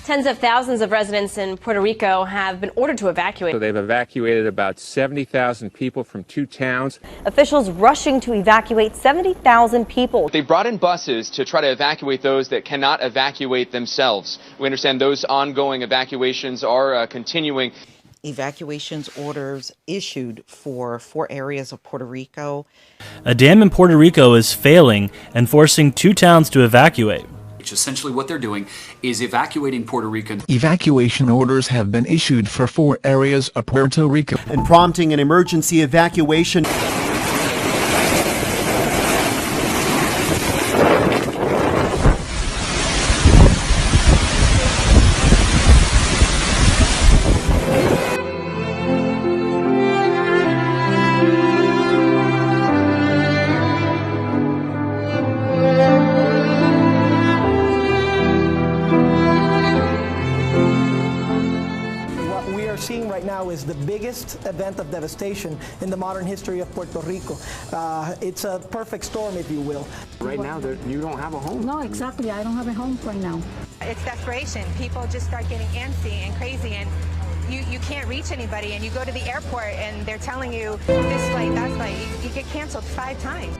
Tens of thousands of residents in Puerto Rico have been ordered to evacuate. So they've evacuated about 70,000 people from 2 towns. Officials rushing to evacuate 70,000 people. They brought in buses to try to evacuate those that cannot evacuate themselves. We understand those ongoing evacuations are continuing. Evacuations orders issued for 4 areas of Puerto Rico. A dam in Puerto Rico is failing and forcing 2 towns to evacuate. Essentially what they're doing is evacuating Puerto Rican. Evacuation orders have been issued for 4 areas of Puerto Rico. And prompting an emergency evacuation. Is the biggest event of devastation in the modern history of Puerto Rico. It's a perfect storm, if you will. Right now, you don't have a home. No, exactly. I don't have a home right now. It's desperation. People just start getting antsy and crazy, and you can't reach anybody, and you go to the airport and they're telling you this flight, that flight. You get canceled 5 times.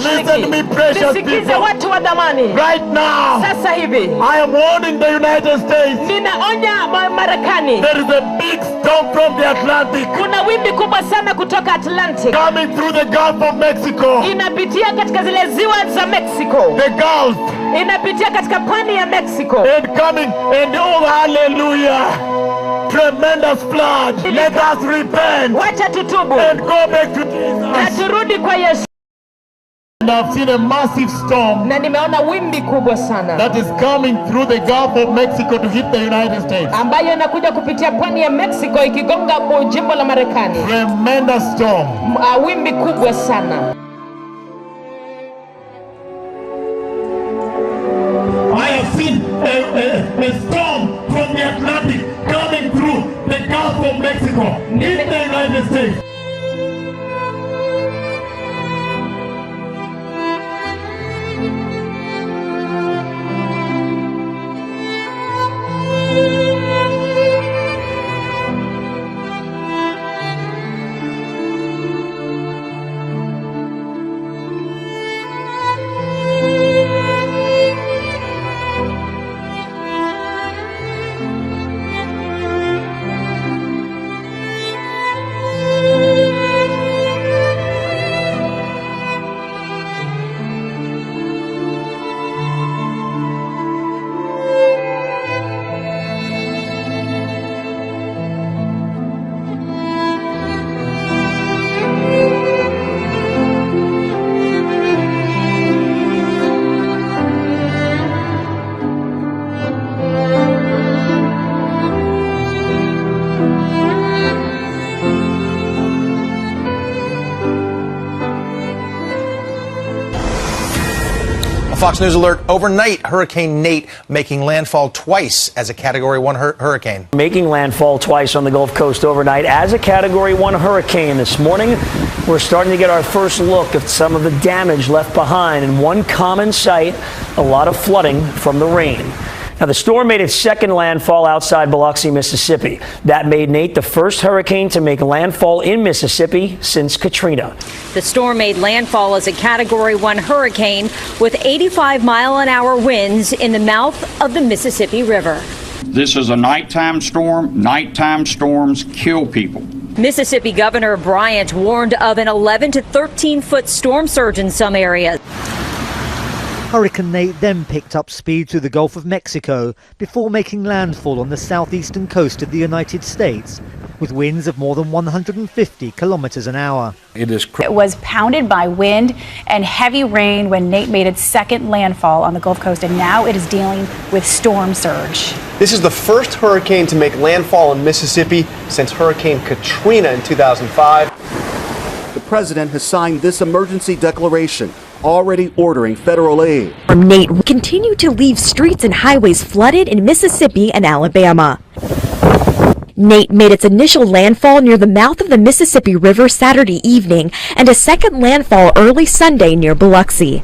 Listen to me, precious people. Right now, I am warning the United States. There is a big storm from the Atlantic. Coming through the Gulf of Mexico. The Gulf. And coming, and oh hallelujah. Tremendous flood. Let us repent and go back to Jesus. And I've seen a massive storm that is coming through the Gulf of Mexico to hit the United States. Tremendous storm. I have seen a storm from the Atlantic coming through the Gulf of Mexico in the United States. Fox News alert overnight, Hurricane Nate making landfall twice as a Category 1 hurricane. Making landfall twice on the Gulf Coast overnight as a Category 1 hurricane. This morning, we're starting to get our first look at some of the damage left behind. In one common sight, a lot of flooding from the rain. Now, the storm made its second landfall outside Biloxi, Mississippi. That made Nate the first hurricane to make landfall in Mississippi since Katrina. The storm made landfall as a Category 1 hurricane with 85-mile-an-hour winds in the mouth of the Mississippi River. This is a nighttime storm. Nighttime storms kill people. Mississippi Governor Bryant warned of an 11 to 13-foot storm surge in some areas. Hurricane Nate then picked up speed through the Gulf of Mexico before making landfall on the southeastern coast of the United States, with winds of more than 150 kilometers an hour. It was pounded by wind and heavy rain when Nate made its second landfall on the Gulf Coast, and now it is dealing with storm surge. This is the first hurricane to make landfall in Mississippi since Hurricane Katrina in 2005. The president has signed this emergency declaration, already ordering federal aid. Nate continued to leave streets and highways flooded in Mississippi and Alabama. Nate made its initial landfall near the mouth of the Mississippi River Saturday evening and a second landfall early Sunday near Biloxi.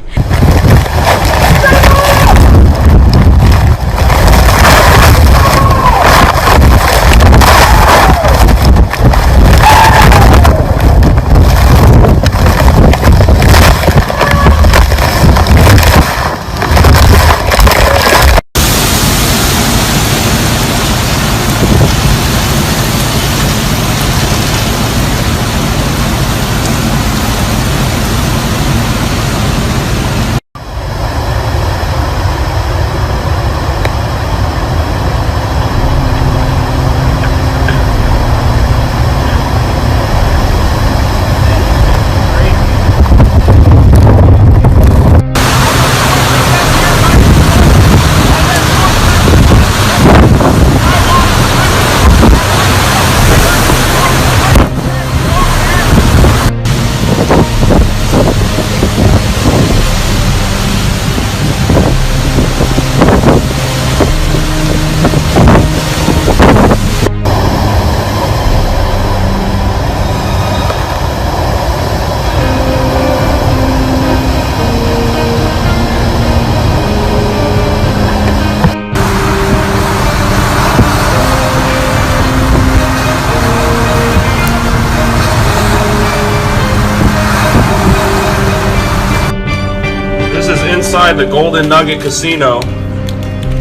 Inside the Golden Nugget Casino,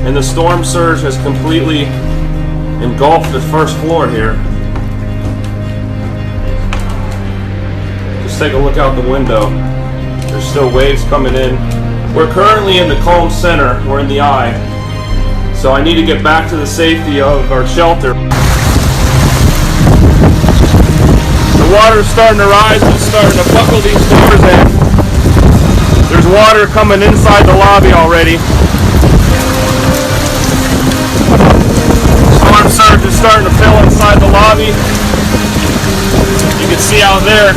and the storm surge has completely engulfed the first floor here. Just take a look out the window. There's still waves coming in. We're currently in the calm center, we're in the eye, so I need to get back to the safety of our shelter. The water's starting to rise, and it's starting to buckle these doors in. There's water coming inside the lobby already. Storm surge is starting to fill inside the lobby. You can see out there.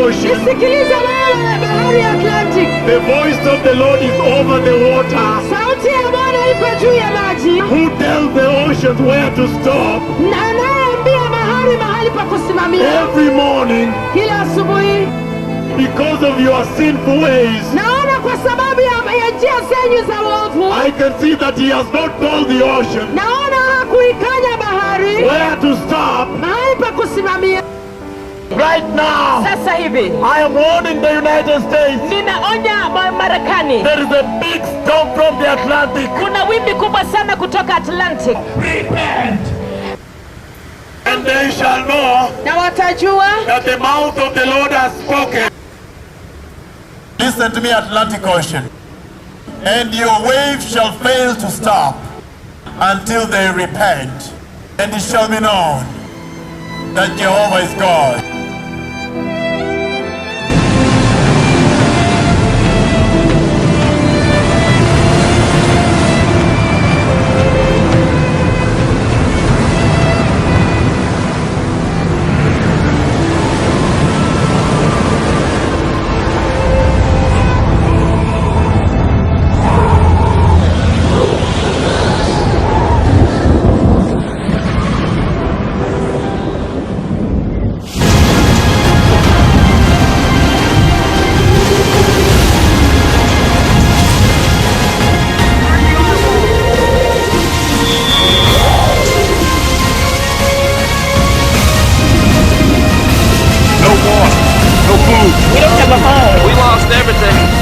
Nisikilize wewe bahari ya Atlantic. The voice of the Lord is over the water. Sauti ya Bwana iko juu ya maji. Who tells the oceans where to stop? Na anayeambia bahari mahali pa kusimamia. Every morning. Kila asubuhi. Because of your sinful ways. Naona kwa sababu ya njia zenyu za uovu. I can see that he has not told the ocean. Naona hakuikanya bahari. Where to stop? Mahali pa kusimamia. Right now, sasa hivi, I am warning the United States. Ninaonya Marekani. There is a big storm from the Atlantic. Kuna wimbi kubwa sana kutoka Atlantic. Repent. they shall know that the mouth of the Lord has spoken. Listen to me, Atlantic Ocean. And your waves shall fail to stop until they repent. And it shall be known that Jehovah is God. We lost everything.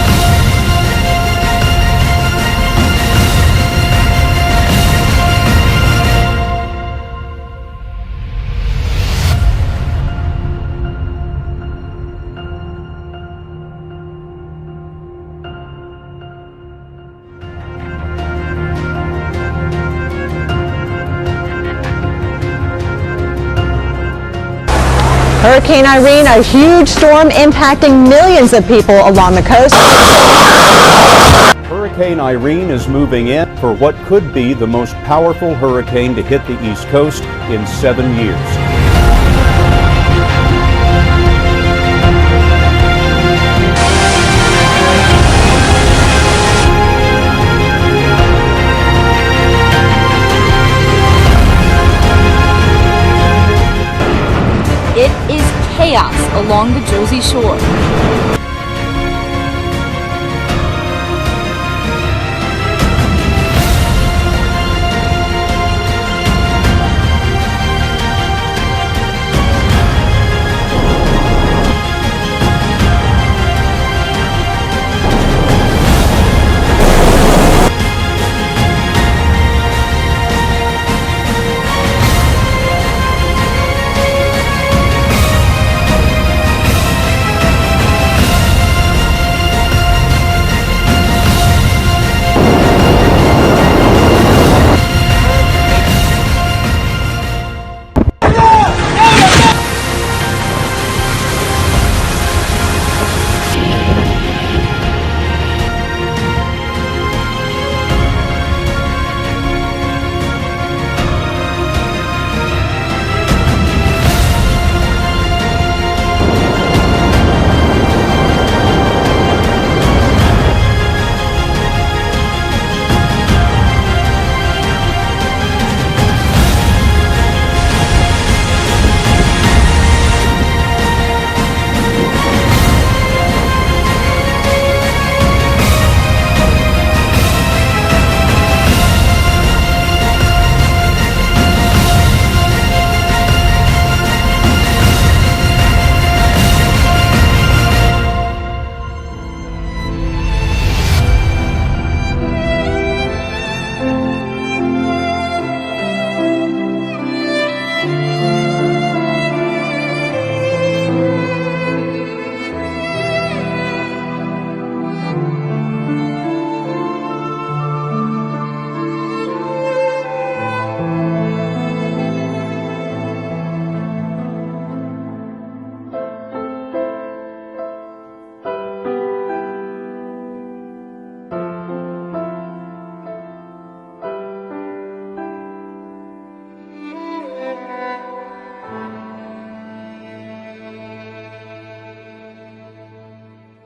Hurricane Irene, a huge storm impacting millions of people along the coast. Hurricane Irene is moving in for what could be the most powerful hurricane to hit the East Coast in 7 years. It is chaos along the Jersey Shore.